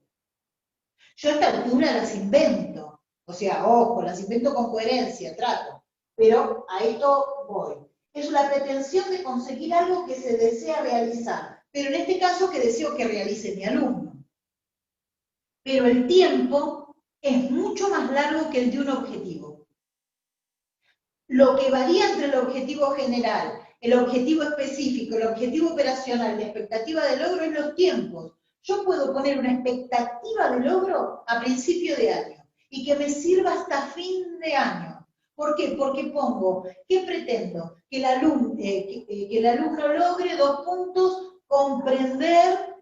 A: Yo a esta altura las invento, o sea, ojo, las invento con coherencia, trato, pero a esto voy. Es la pretensión de conseguir algo que se desea realizar, pero en este caso que deseo que realice mi alumno. Pero el tiempo es mucho más largo que el de un objetivo. Lo que varía entre el objetivo general, el objetivo específico, el objetivo operacional, la expectativa de logro es los tiempos. Yo puedo poner una expectativa de logro a principio de año y que me sirva hasta fin de año. ¿Por qué? Porque pongo, ¿qué pretendo? Que el alumno logre 2 puntos, comprender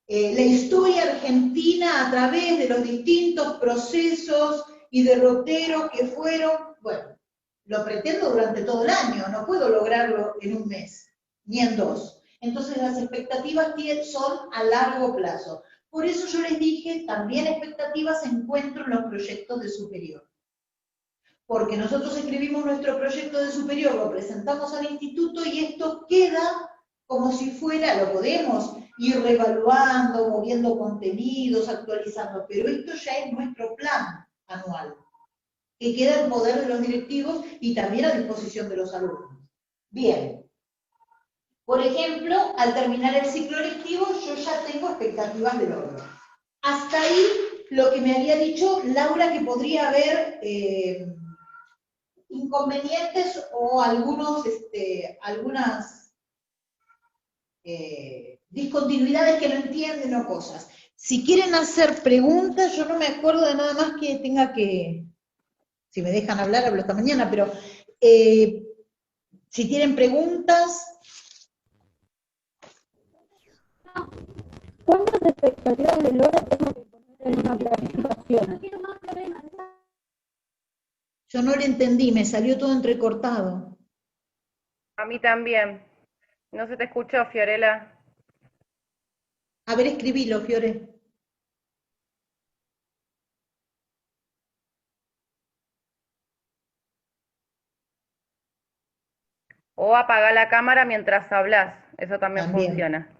A: la historia argentina a través de los distintos procesos y derroteros que fueron, bueno, lo pretendo durante todo el año, no puedo lograrlo en un mes, ni en 2. Entonces las expectativas son a largo plazo. Por eso yo les dije, también expectativas encuentro en los proyectos de superior. Porque nosotros escribimos nuestro proyecto de superior, lo presentamos al instituto y esto queda como si fuera, lo podemos ir reevaluando, moviendo contenidos, actualizando, pero esto ya es nuestro plan anual, que queda en poder de los directivos y también a disposición de los alumnos. Bien. Por ejemplo, al terminar el ciclo lectivo, yo ya tengo expectativas de logro. Hasta ahí lo que me había dicho Laura, que podría haber inconvenientes o algunas discontinuidades que no entienden o cosas. Si quieren hacer preguntas, yo no me acuerdo de nada más que tenga que, si me dejan hablar, hablo esta mañana, pero si tienen preguntas.
D: ¿Cuántas expectativas de logro tengo que poner en una planificación?
A: Yo no le entendí, me salió todo entrecortado.
C: A mí también. No se te escuchó, Fiorella.
A: A ver, escribilo, Fiore.
C: O apaga la cámara mientras hablas. Eso también funciona.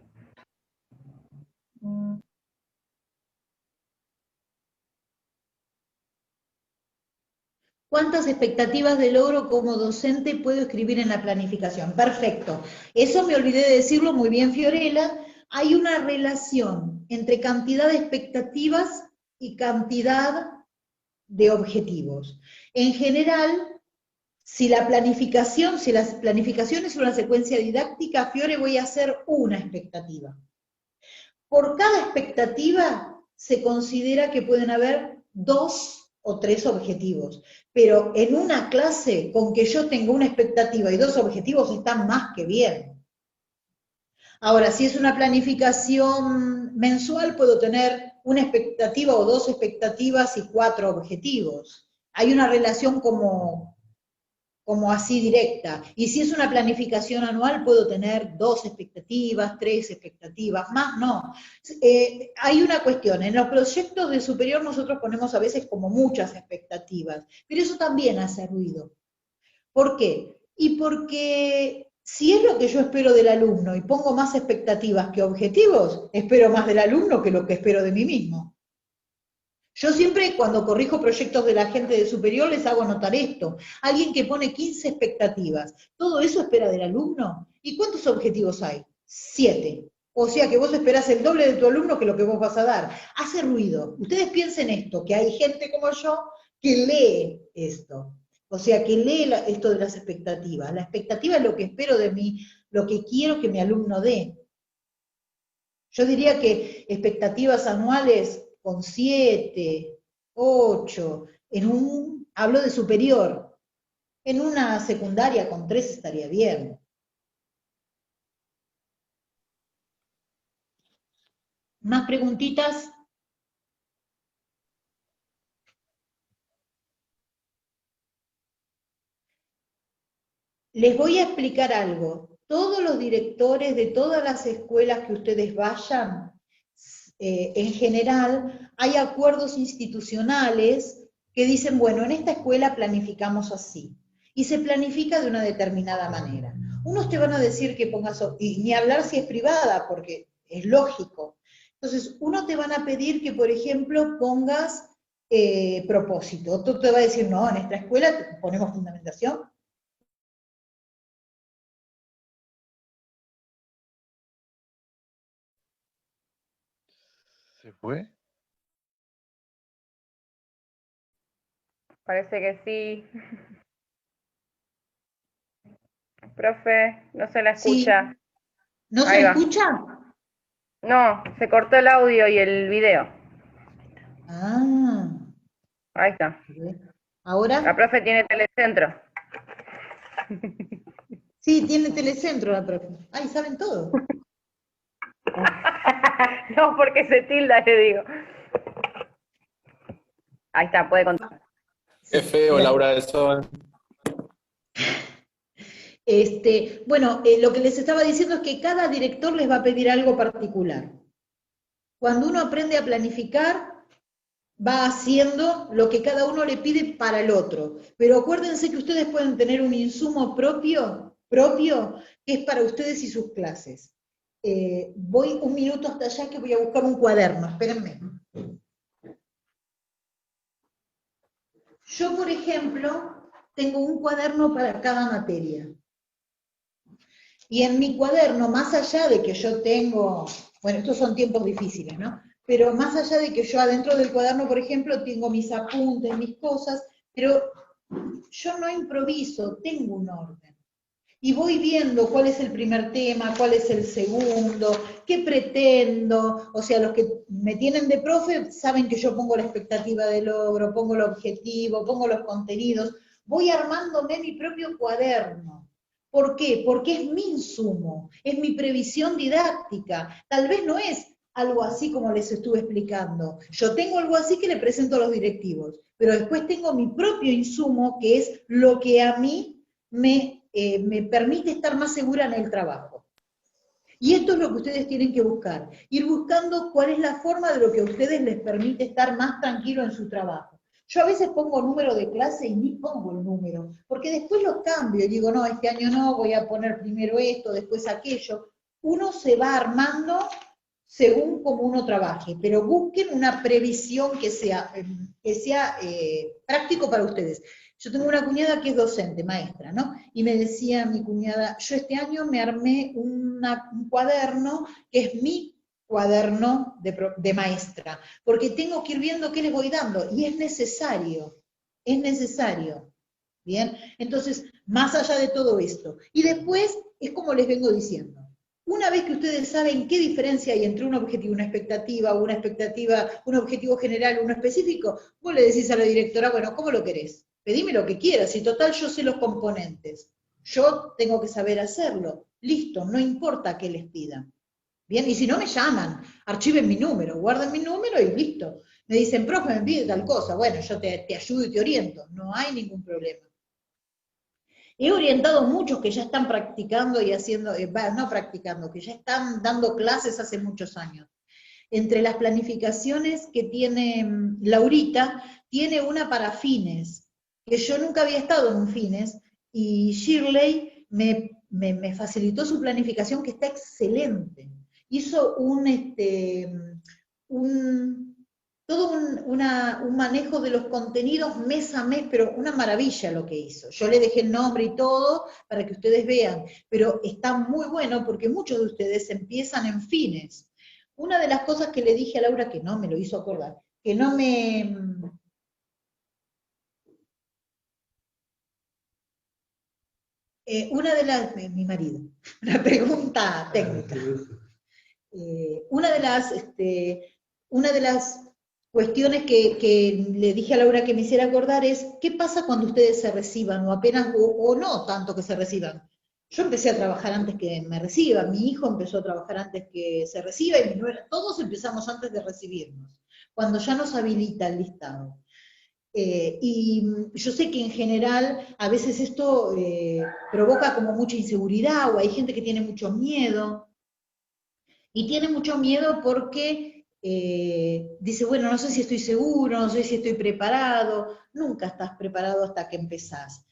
A: ¿Cuántas expectativas de logro como docente puedo escribir en la planificación? Perfecto. Eso me olvidé de decirlo muy bien, Fiorella. Hay una relación entre cantidad de expectativas y cantidad de objetivos. En general, si la planificación es una secuencia didáctica, Fiore, voy a hacer una expectativa. Por cada expectativa se considera que pueden haber 2 o 3 objetivos, pero en una clase, con que yo tenga una expectativa y 2 objetivos, están más que bien. Ahora, si es una planificación mensual, puedo tener una expectativa o 2 expectativas y 4 objetivos. Hay una relación como así directa. Y si es una planificación anual, puedo tener 2 expectativas, 3 expectativas, más no. Hay una cuestión, en los proyectos de superior nosotros ponemos a veces como muchas expectativas, pero eso también hace ruido. ¿Por qué? Y porque si es lo que yo espero del alumno y pongo más expectativas que objetivos, espero más del alumno que lo que espero de mí mismo. Yo siempre cuando corrijo proyectos de la gente de superior les hago notar esto. Alguien que pone 15 expectativas, ¿todo eso espera del alumno? ¿Y cuántos objetivos hay? 7. O sea que vos esperás el doble de tu alumno que lo que vos vas a dar. Hace ruido. Ustedes piensen esto, que hay gente como yo que lee esto. O sea, que lee esto de las expectativas. La expectativa es lo que espero de mí, lo que quiero que mi alumno dé. Yo diría que expectativas anuales con 7, 8, hablo de superior, en una secundaria con 3 estaría bien. ¿Más preguntitas? Les voy a explicar algo. Todos los directores de todas las escuelas que ustedes vayan, en general, hay acuerdos institucionales que dicen, bueno, en esta escuela planificamos así, y se planifica de una determinada manera. Unos te van a decir que pongas, y ni hablar si es privada, porque es lógico. Entonces, uno te van a pedir que, por ejemplo, pongas propósito. Otro te va a decir, no, en esta escuela ponemos fundamentación.
G: ¿Se fue?
C: Parece que sí. Profe, no se la escucha.
A: Sí. ¿No
C: Ahí
A: se
C: va.
A: escucha?
C: No, se cortó el audio y el video.
A: Ah.
C: Ahí está.
A: ¿Ahora?
C: La profe tiene telecentro.
A: Sí, tiene telecentro la profe. Ay, saben todo.
C: No, porque se tilda, le digo. Ahí está, puede contar.
H: Qué feo, Laura del Sol.
A: Bueno, lo que les estaba diciendo es que cada director les va a pedir algo particular. Cuando uno aprende a planificar, va haciendo lo que cada uno le pide para el otro. Pero acuérdense que ustedes pueden tener un insumo propio que es para ustedes y sus clases. Voy un minuto hasta allá que voy a buscar un cuaderno, espérenme. Yo, por ejemplo, tengo un cuaderno para cada materia. Y en mi cuaderno, más allá de que yo tengo, bueno, estos son tiempos difíciles, ¿no? Pero más allá de que yo adentro del cuaderno, por ejemplo, tengo mis apuntes, mis cosas, pero yo no improviso, tengo un orden. Y voy viendo cuál es el primer tema, cuál es el segundo, qué pretendo, o sea, los que me tienen de profe saben que yo pongo la expectativa de logro, pongo el objetivo, pongo los contenidos, voy armándome mi propio cuaderno. ¿Por qué? Porque es mi insumo, es mi previsión didáctica, tal vez no es algo así como les estuve explicando. Yo tengo algo así que le presento a los directivos, pero después tengo mi propio insumo, que es lo que a mí me permite estar más segura en el trabajo. Y esto es lo que ustedes tienen que buscar, ir buscando cuál es la forma de lo que a ustedes les permite estar más tranquilo en su trabajo. Yo a veces pongo número de clase y ni pongo el número, porque después lo cambio y digo, no, este año no, voy a poner primero esto, después aquello. Uno se va armando según como uno trabaje, pero busquen una previsión que sea práctico para ustedes. Yo tengo una cuñada que es docente, maestra, ¿no? Y me decía mi cuñada, yo este año me armé un cuaderno que es mi cuaderno de maestra, porque tengo que ir viendo qué les voy dando, y es necesario, ¿bien? Entonces, más allá de todo esto. Y después, es como les vengo diciendo, una vez que ustedes saben qué diferencia hay entre un objetivo y una expectativa, un objetivo general, uno específico, vos le decís a la directora, bueno, ¿cómo lo querés? Pedime lo que quieras, y total yo sé los componentes. Yo tengo que saber hacerlo. Listo, no importa qué les pidan. Bien, y si no me llaman, archiven mi número, guarden mi número y listo. Me dicen, profe, me pide tal cosa. Bueno, yo te ayudo y te oriento. No hay ningún problema. He orientado a muchos que ya están practicando y haciendo, no practicando, que ya están dando clases hace muchos años. Entre las planificaciones que tiene Laurita, tiene una para fines, que yo nunca había estado en un fines, y Shirley me facilitó su planificación, que está excelente. Hizo todo un manejo de los contenidos mes a mes, pero una maravilla lo que hizo. Yo le dejé el nombre y todo para que ustedes vean, pero está muy bueno porque muchos de ustedes empiezan en fines. Una de las cosas que le dije a Laura, que no me lo hizo acordar, que no me... una de las... mi marido, una pregunta técnica. Una de las cuestiones que le dije a Laura que me hiciera acordar es, ¿qué pasa cuando ustedes se reciban, o apenas, o no tanto que se reciban? Yo empecé a trabajar antes que me reciba, mi hijo empezó a trabajar antes que se reciba, y mi nuera, todos empezamos antes de recibirnos, cuando ya nos habilita el listado. Y yo sé que en general a veces esto provoca como mucha inseguridad, o hay gente que tiene mucho miedo, y tiene mucho miedo porque dice, bueno, no sé si estoy seguro, no sé si estoy preparado. Nunca estás preparado hasta que empezás.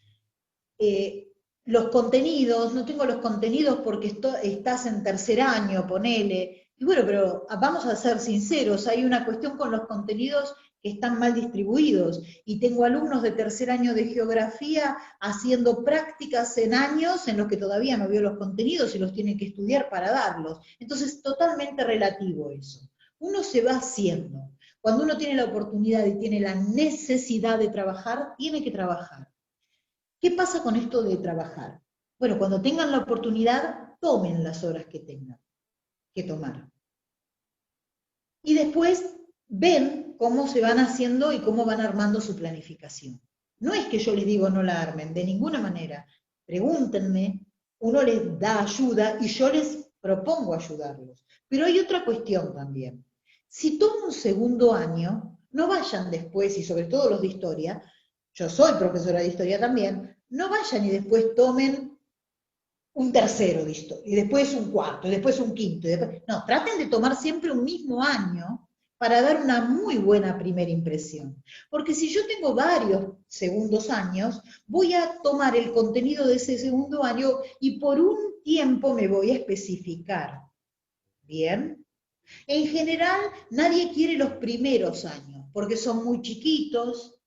A: Los contenidos, no tengo los contenidos porque estás en tercer año, ponele. Y bueno, pero vamos a ser sinceros, hay una cuestión con los contenidos que están mal distribuidos, y tengo alumnos de tercer año de geografía haciendo prácticas en años en los que todavía no vio los contenidos y los tienen que estudiar para darlos. Entonces, totalmente relativo eso. Uno se va haciendo. Cuando uno tiene la oportunidad y tiene la necesidad de trabajar, tiene que trabajar. ¿Qué pasa con esto de trabajar? Bueno, cuando tengan la oportunidad, tomen las horas que tengan que tomar. Y después ven cómo se van haciendo y cómo van armando su planificación. No es que yo les digo no la armen, de ninguna manera. Pregúntenme, uno les da ayuda y yo les propongo ayudarlos. Pero hay otra cuestión también. Si toman un segundo año, no vayan después, y sobre todo los de historia, yo soy profesora de historia también, no vayan y después tomen un tercero de historia, y después un cuarto, y después un quinto. No, traten de tomar siempre un mismo año para dar una muy buena primera impresión. Porque si yo tengo varios segundos años, voy a tomar el contenido de ese segundo año y por un tiempo me voy a especificar. ¿Bien? En general, nadie quiere los primeros años, porque son muy chiquitos,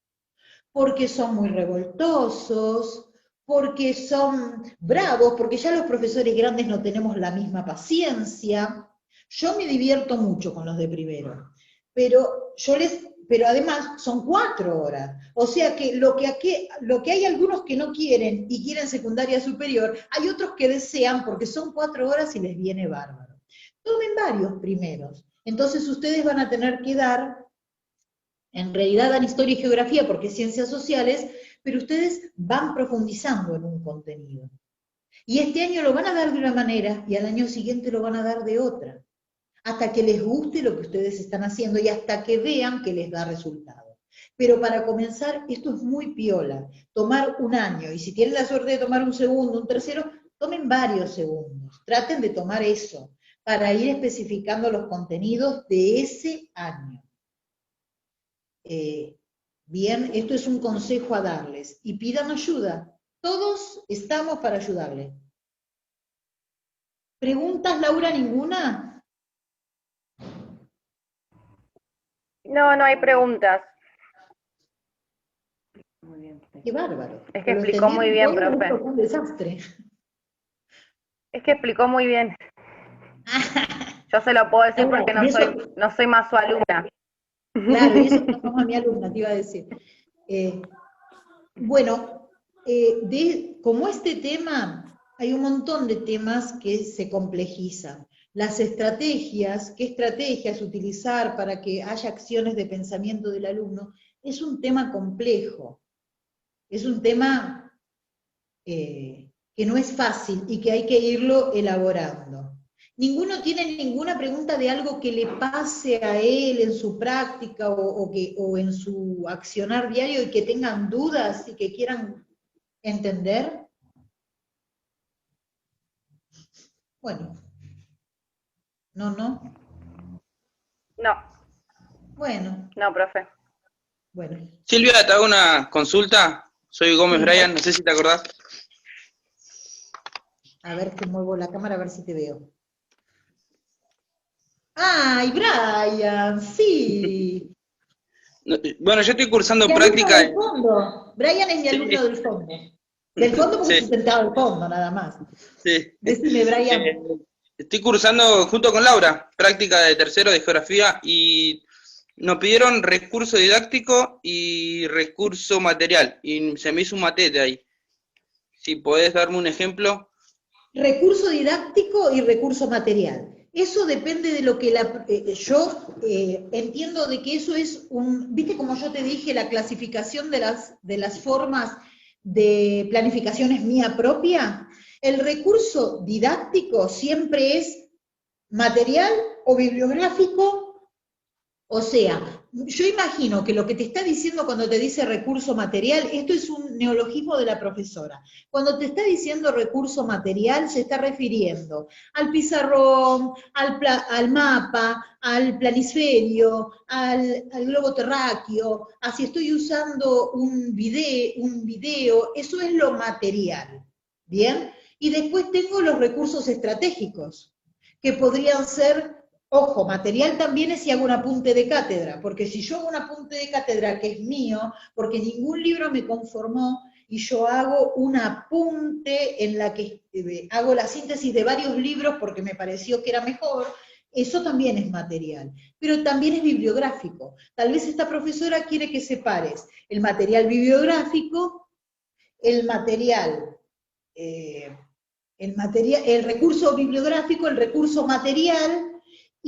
A: porque son muy revoltosos, porque son bravos, porque ya los profesores grandes no tenemos la misma paciencia. Yo me divierto mucho con los de primero, pero además son 4 horas. O sea que lo que hay algunos que no quieren y quieren secundaria superior, hay otros que desean porque son 4 horas y les viene bárbaro. Tomen varios primeros. Entonces ustedes van a tener que dar, en realidad dan historia y geografía porque es ciencias sociales, pero ustedes van profundizando en un contenido. Y este año lo van a dar de una manera y al año siguiente lo van a dar de otra, hasta que les guste lo que ustedes están haciendo y hasta que vean que les da resultado. Pero para comenzar, esto es muy piola, tomar un año, y si tienen la suerte de tomar un segundo, un tercero, tomen varios segundos, traten de tomar eso, para ir especificando los contenidos de ese año. Bien, esto es un consejo a darles, y pidan ayuda, todos estamos para ayudarles. ¿Preguntas, Laura, ninguna?
C: No, no hay preguntas.
A: Muy bien. Qué bárbaro.
C: Es que explicó muy bien, profe.
A: Fue un desastre.
C: Es que explicó muy bien. Yo se lo puedo decir porque no soy más su alumna.
A: Claro, y eso no somos mi alumna, te iba a decir. Bueno, como este tema, hay un montón de temas que se complejizan. Las estrategias, qué estrategias utilizar para que haya acciones de pensamiento del alumno, es un tema complejo. Es un tema que no es fácil y que hay que irlo elaborando. ¿Ninguno tiene ninguna pregunta de algo que le pase a él en su práctica o en su accionar diario y que tengan dudas y que quieran entender? Bueno. No.
C: No.
A: Bueno.
C: No, profe.
A: Bueno.
G: Silvia, te hago una consulta. Soy Gómez Brian, no sé si te acordás.
A: A ver, te muevo la cámara a ver si te veo. ¡Ay, Brian! Sí.
G: Bueno, yo estoy cursando
A: Mi alumno
G: práctica.
A: del fondo. Brian es mi
G: Sí.
A: alumno del fondo. Del fondo porque
G: Sí.
A: estoy sentado al fondo, nada más.
G: Sí.
A: Decime, Brian.
G: Estoy cursando junto con Laura, práctica de tercero de geografía, y nos pidieron recurso didáctico y recurso material, y se me hizo un matete ahí. Si podés darme un ejemplo.
A: Recurso didáctico y recurso material. Eso depende de lo que yo entiendo de que eso es viste como yo te dije, la clasificación de las formas de planificación es mía propia. El recurso didáctico siempre es material o bibliográfico. O sea, yo imagino que lo que te está diciendo cuando te dice recurso material, esto es un neologismo de la profesora. Cuando te está diciendo recurso material, se está refiriendo al pizarrón, al mapa, al planisferio, al globo terráqueo, a si estoy usando un video, eso es lo material. ¿Bien? Y después tengo los recursos estratégicos, que podrían ser... Ojo, material también es si hago un apunte de cátedra, porque si yo hago un apunte de cátedra que es mío, porque ningún libro me conformó, y yo hago un apunte en la que hago la síntesis de varios libros porque me pareció que era mejor, eso también es material, pero también es bibliográfico. Tal vez esta profesora quiere que separes el material bibliográfico, el recurso bibliográfico, el recurso material,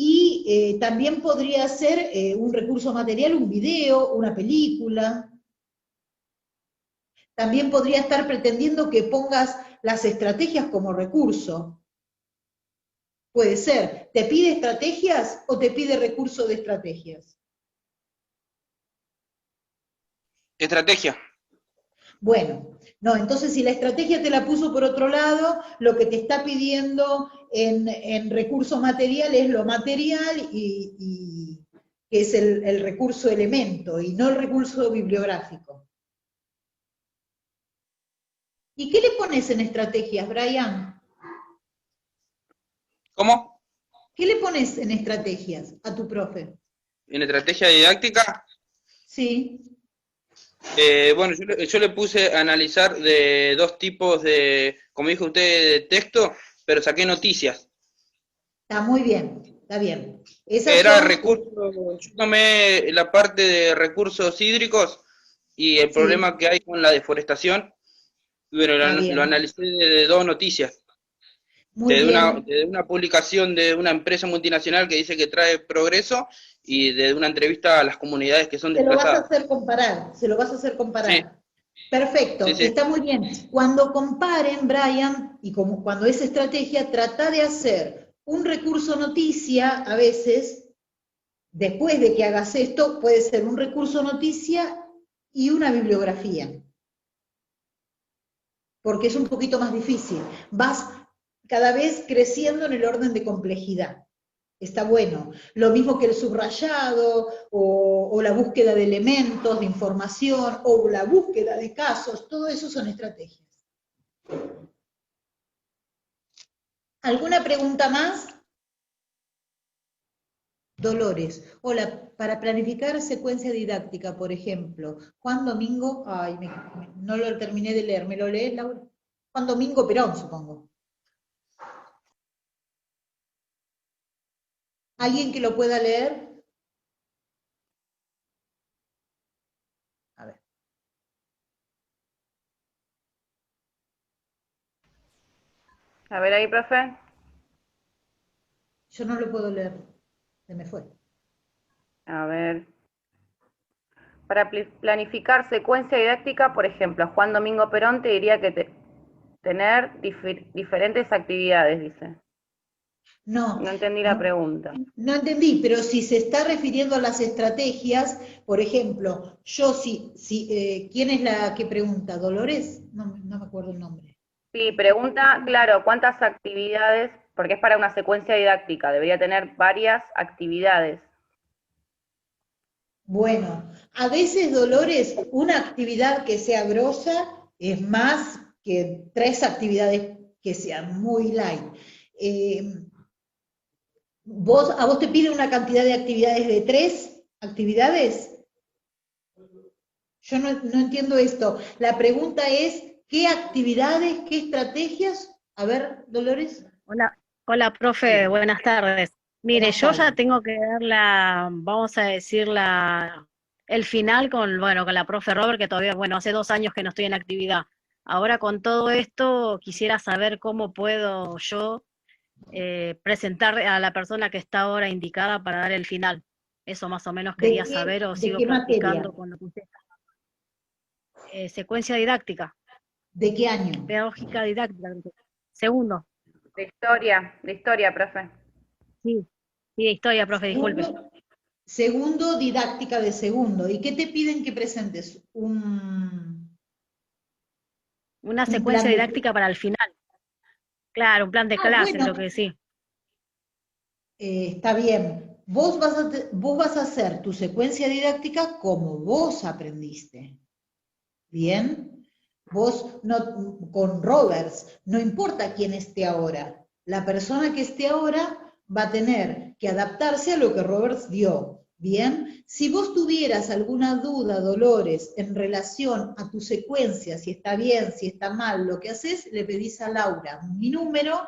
A: y también podría ser un recurso material, un video, una película. También podría estar pretendiendo que pongas las estrategias como recurso. Puede ser, ¿te pide estrategias o te pide recurso de estrategias?
G: Estrategia.
A: Bueno, no, entonces si la estrategia te la puso por otro lado, lo que te está pidiendo en recurso material es lo material y que es el recurso elemento y no el recurso bibliográfico. ¿Y qué le pones en estrategias, Brian?
G: ¿Cómo?
A: ¿Qué le pones en estrategias a tu profe?
G: ¿En estrategia didáctica?
A: Sí.
G: Bueno, yo le puse a analizar de dos tipos de, como dijo usted, de texto, pero saqué noticias.
A: Está muy bien, está bien.
G: Era recursos, yo tomé la parte de recursos hídricos y el problema que hay con la deforestación, pero lo analicé de dos noticias. De una publicación de una empresa multinacional que dice que trae progreso y de una entrevista a las comunidades que son desplazadas.
A: Se lo vas a hacer comparar.
G: Sí.
A: Perfecto,
G: Sí, sí.
A: Está muy bien. Cuando comparen, Brian, y como cuando es estrategia, trata de hacer un recurso noticia, a veces, después de que hagas esto, puede ser un recurso noticia y una bibliografía. Porque es un poquito más difícil. Vas cada vez creciendo en el orden de complejidad. Está bueno. Lo mismo que el subrayado, o la búsqueda de elementos, de información, o la búsqueda de casos, todo eso son estrategias. ¿Alguna pregunta más? Dolores. Hola, para planificar secuencia didáctica, por ejemplo, Juan Domingo, no lo terminé de leer, ¿me lo lees, Laura? Juan Domingo Perón, supongo. ¿Alguien que lo pueda leer? A ver.
C: A ver ahí, profe.
A: Yo no lo puedo leer. Se me fue.
C: A ver. Para planificar secuencia didáctica, por ejemplo, Juan Domingo Perón te diría que tener diferentes actividades, dice.
A: No.
C: No entendí la pregunta.
A: No entendí, pero si se está refiriendo a las estrategias, por ejemplo, ¿quién es la que pregunta? ¿Dolores? No me acuerdo el nombre.
C: Sí, pregunta, claro, ¿cuántas actividades? Porque es para una secuencia didáctica, debería tener varias actividades.
A: Bueno, a veces, Dolores, una actividad que sea grosa es más que 3 actividades que sean muy light. ¿A vos te pide una cantidad de actividades de 3 actividades? Yo no entiendo esto. La pregunta es, ¿qué actividades, qué estrategias? A ver, Dolores.
I: Hola, profe,
A: Sí.
I: buenas tardes. Mire,
A: Buenas
I: yo ya
A: tardes.
I: tengo que dar vamos a decir el final con la profe Robert, que todavía, hace 2 años que no estoy en actividad. Ahora con todo esto, quisiera saber cómo puedo yo presentar a la persona que está ahora indicada para dar el final. Eso más o menos quería saber, o
A: ¿De
I: sigo
A: qué materia?
I: practicando con lo que usted está. Secuencia didáctica,
A: ¿De qué año?
I: pedagógica didáctica. Segundo,
C: De historia, profe.
I: sí, historia, profe, disculpe.
A: Segundo, didáctica de segundo. ¿Y qué te piden que presentes?
I: Una
A: Un
I: secuencia
A: plan de...
I: didáctica para el final. Claro, un plan de clase,
A: Bueno,
I: creo que sí.
A: está bien. Vos vas a hacer tu secuencia didáctica como vos aprendiste. ¿Bien? Vos, no, con Roberts, no importa quién esté ahora. La persona que esté ahora va a tener que adaptarse a lo que Roberts dio. ¿Bien? Si vos tuvieras alguna duda, Dolores, en relación a tu secuencia, si está bien, si está mal, lo que haces, le pedís a Laura mi número,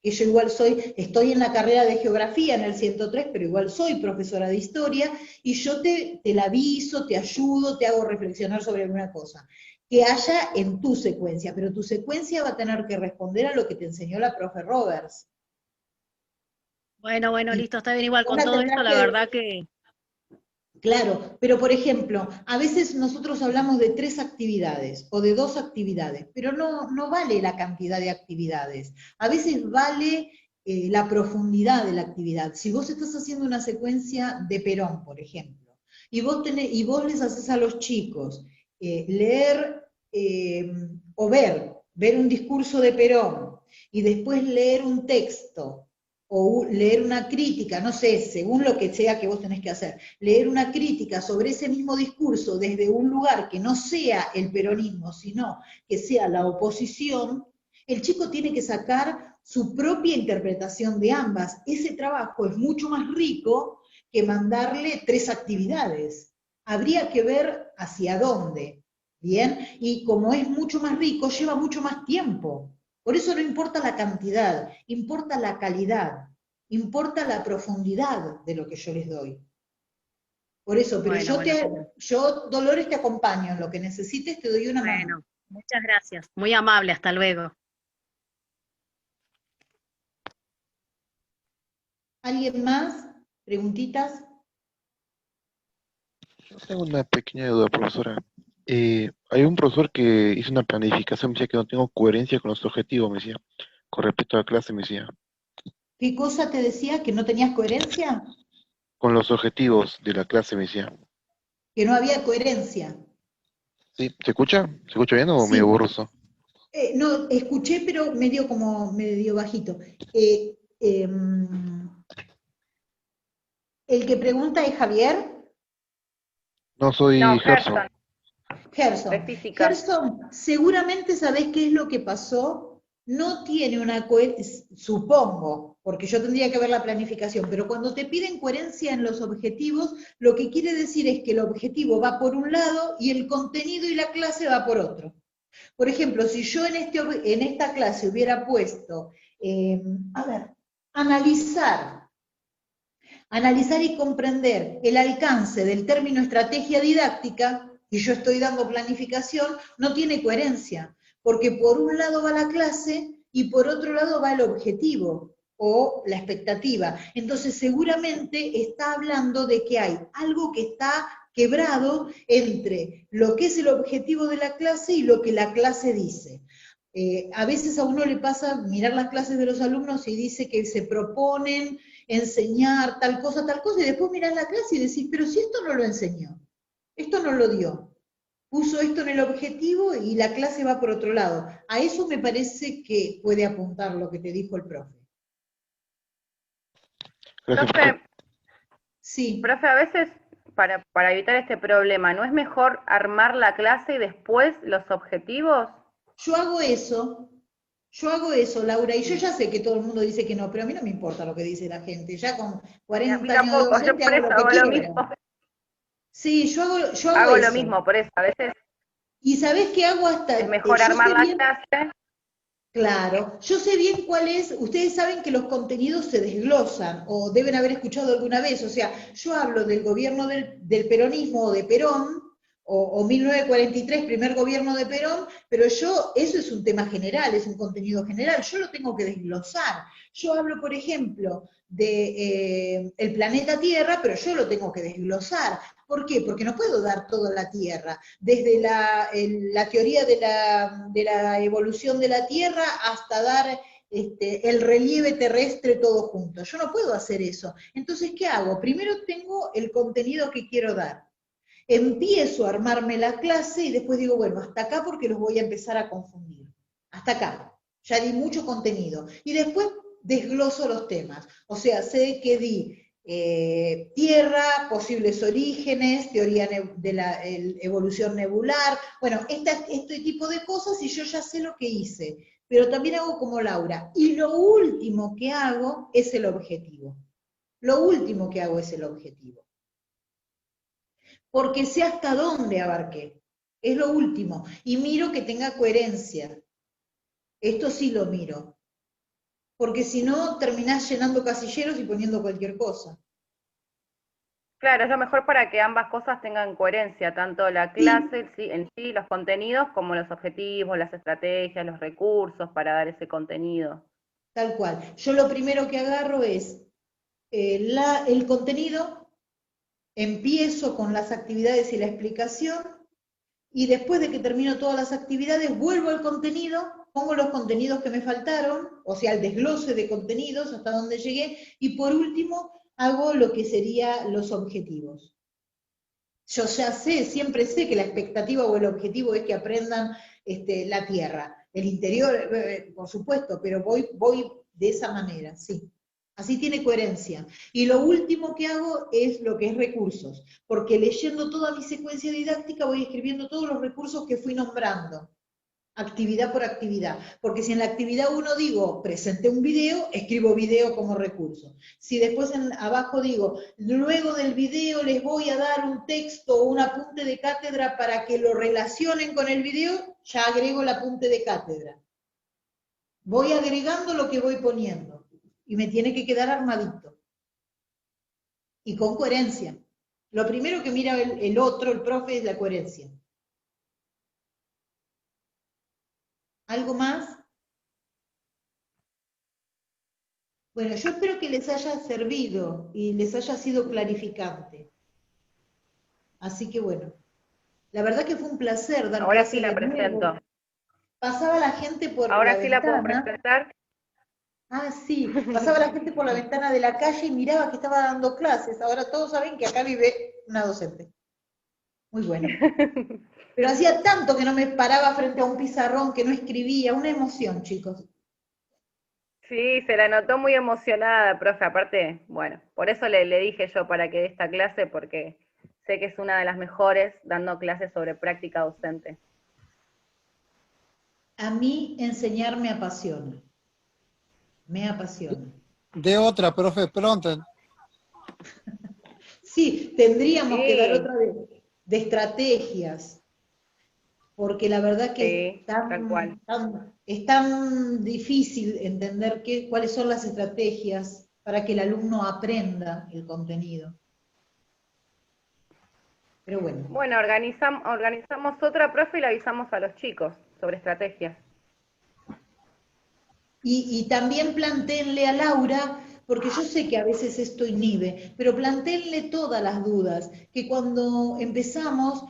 A: que yo igual estoy en la carrera de geografía en el 103, pero igual soy profesora de historia, y yo te la aviso, te ayudo, te hago reflexionar sobre alguna cosa que haya en tu secuencia, pero tu secuencia va a tener que responder a lo que te enseñó la profe Roberts.
I: Bueno,
A: Y
I: listo, está bien. Igual
A: vos
I: con
A: la
I: todo esto,
A: tendrás
I: la verdad que...
A: Claro, pero por ejemplo, a veces nosotros hablamos de 3 actividades o de 2 actividades, pero no vale la cantidad de actividades. A veces vale la profundidad de la actividad. Si vos estás haciendo una secuencia de Perón, por ejemplo, y vos les haces a los chicos leer o ver un discurso de Perón y después leer un texto o leer una crítica, no sé, según lo que sea que vos tenés que hacer, leer una crítica sobre ese mismo discurso desde un lugar que no sea el peronismo, sino que sea la oposición, el chico tiene que sacar su propia interpretación de ambas. Ese trabajo es mucho más rico que mandarle 3 actividades. Habría que ver hacia dónde, ¿bien? Y como es mucho más rico, lleva mucho más tiempo. Por eso no importa la cantidad, importa la calidad, importa la profundidad de lo que yo les doy. Por eso, pero yo, Dolores, te acompaño en lo que necesites, te doy una mano.
I: Muchas gracias. Muy amable, hasta luego.
A: ¿Alguien más? ¿Preguntitas?
J: Yo tengo una pequeña duda, profesora. Hay un profesor que hizo una planificación, me decía que no tengo coherencia con los objetivos, me decía, con respecto a la clase, me decía.
A: ¿Qué cosa te decía? ¿Que no tenías coherencia?
J: Con los objetivos de la clase, me decía.
A: Que no había coherencia.
J: ¿Sí? ¿Se escucha? ¿Se escucha bien o medio
A: Sí.
J: borroso?
A: No, escuché, pero medio bajito. ¿El que pregunta es Javier?
J: No, soy
C: No,
J: Gerson.
A: Gerson.
C: De física.
A: Gerson, seguramente sabés qué es lo que pasó. No tiene una coherencia, supongo, porque yo tendría que ver la planificación, pero cuando te piden coherencia en los objetivos, lo que quiere decir es que el objetivo va por un lado y el contenido y la clase va por otro. Por ejemplo, si yo en esta clase hubiera puesto, analizar y comprender el alcance del término estrategia didáctica, y yo estoy dando planificación, no tiene coherencia, porque por un lado va la clase y por otro lado va el objetivo o la expectativa. Entonces seguramente está hablando de que hay algo que está quebrado entre lo que es el objetivo de la clase y lo que la clase dice. A veces a uno le pasa mirar las clases de los alumnos y dice que se proponen enseñar tal cosa, y después mirás la clase y decís, pero si esto no lo enseñó, esto no lo dio, puso esto en el objetivo y la clase va por otro lado. A eso me parece que puede apuntar lo que te dijo el profe.
J: Gracias,
C: Profe,
A: sí.
C: Profe, a veces para evitar este problema, ¿no es mejor armar la clase y después los objetivos?
A: Yo hago eso, Laura, y yo ya sé que todo el mundo dice que no, pero a mí no me importa lo que dice la gente. Ya con 40 años de
C: Tampoco, yo
A: docente
C: por
A: hago
C: eso
A: lo que
C: hago lo
A: quiero.
C: mismo.
A: Sí, yo hago
C: Hago
A: eso.
C: lo mismo, por eso a veces
A: ¿Y sabés qué hago hasta?
C: es mejor
A: yo
C: armar
A: sé
C: la
A: bien-
C: clase.
A: Claro, yo sé bien cuál es, ustedes saben que los contenidos se desglosan, o deben haber escuchado alguna vez, o sea, yo hablo del gobierno del peronismo o de Perón, o 1943, primer gobierno de Perón, pero eso es un tema general, es un contenido general, yo lo tengo que desglosar. Yo hablo, por ejemplo, de el planeta Tierra, pero yo lo tengo que desglosar. ¿Por qué? Porque no puedo dar toda la Tierra, desde la teoría de la evolución de la Tierra hasta dar el relieve terrestre todo junto. Yo no puedo hacer eso. Entonces, ¿qué hago? Primero tengo el contenido que quiero dar. Empiezo a armarme la clase y después digo, bueno, hasta acá porque los voy a empezar a confundir. Hasta acá. Ya di mucho contenido. Y después desgloso los temas. O sea, sé que di Tierra, posibles orígenes, teoría de la evolución nebular, bueno, este tipo de cosas y yo ya sé lo que hice, pero también hago como Laura. Y lo último que hago es el objetivo. Lo último que hago es el objetivo. Porque sé hasta dónde abarqué. Es lo último. Y miro que tenga coherencia. Esto sí lo miro. Porque si no, terminás llenando casilleros y poniendo cualquier cosa.
C: Claro, es lo mejor para que ambas cosas tengan coherencia, tanto la clase en sí, los contenidos, como los objetivos, las estrategias, los recursos para dar ese contenido.
A: Tal cual. Yo lo primero que agarro es el contenido, empiezo con las actividades y la explicación, y después de que termino todas las actividades, vuelvo al contenido, pongo los contenidos que me faltaron, o sea, el desglose de contenidos hasta donde llegué, y por último hago lo que serían los objetivos. Yo ya sé, siempre sé que la expectativa o el objetivo es que aprendan la tierra, el interior, por supuesto, pero voy de esa manera, sí. Así tiene coherencia. Y lo último que hago es lo que es recursos, porque leyendo toda mi secuencia didáctica voy escribiendo todos los recursos que fui nombrando, actividad por actividad. Porque si en la actividad 1 digo, presenté un video, escribo video como recurso. Si después abajo digo, luego del video les voy a dar un texto o un apunte de cátedra para que lo relacionen con el video, ya agrego el apunte de cátedra. Voy agregando lo que voy poniendo. Y me tiene que quedar armadito. Y con coherencia. Lo primero que mira el otro, el profe, es la coherencia. ¿Algo más? Bueno, yo espero que les haya servido y les haya sido clarificante. Así que bueno, la verdad que fue un placer dar
C: Ahora
A: clase
C: sí la
A: de nuevo.
C: presento.
A: Pasaba la gente por
C: Ahora
A: la
C: sí
A: ventana.
C: la puedo presentar.
A: Ah, sí, pasaba la gente por la ventana de la calle y miraba que estaba dando clases. Ahora todos saben que acá vive una docente. Muy bueno. Pero hacía tanto que no me paraba frente a un pizarrón, que no escribía. Una emoción, chicos.
C: Sí, se la notó muy emocionada, profe. Aparte, bueno, por eso le dije yo para que dé esta clase, porque sé que es una de las mejores dando clases sobre práctica docente.
A: A mí enseñar me apasiona. Me apasiona.
F: De otra, profe, pronto.
A: Sí, tendríamos
C: Sí.
A: que dar otra de estrategias, porque la verdad que
C: Sí, tal cual.
A: es tan difícil entender cuáles son las estrategias para que el alumno aprenda el contenido. Pero bueno.
C: Bueno, organizamos otra, profe, y le avisamos a los chicos sobre estrategias.
A: Y también plantéenle a Laura, porque yo sé que a veces esto inhibe, pero plantéenle todas las dudas, que cuando empezamos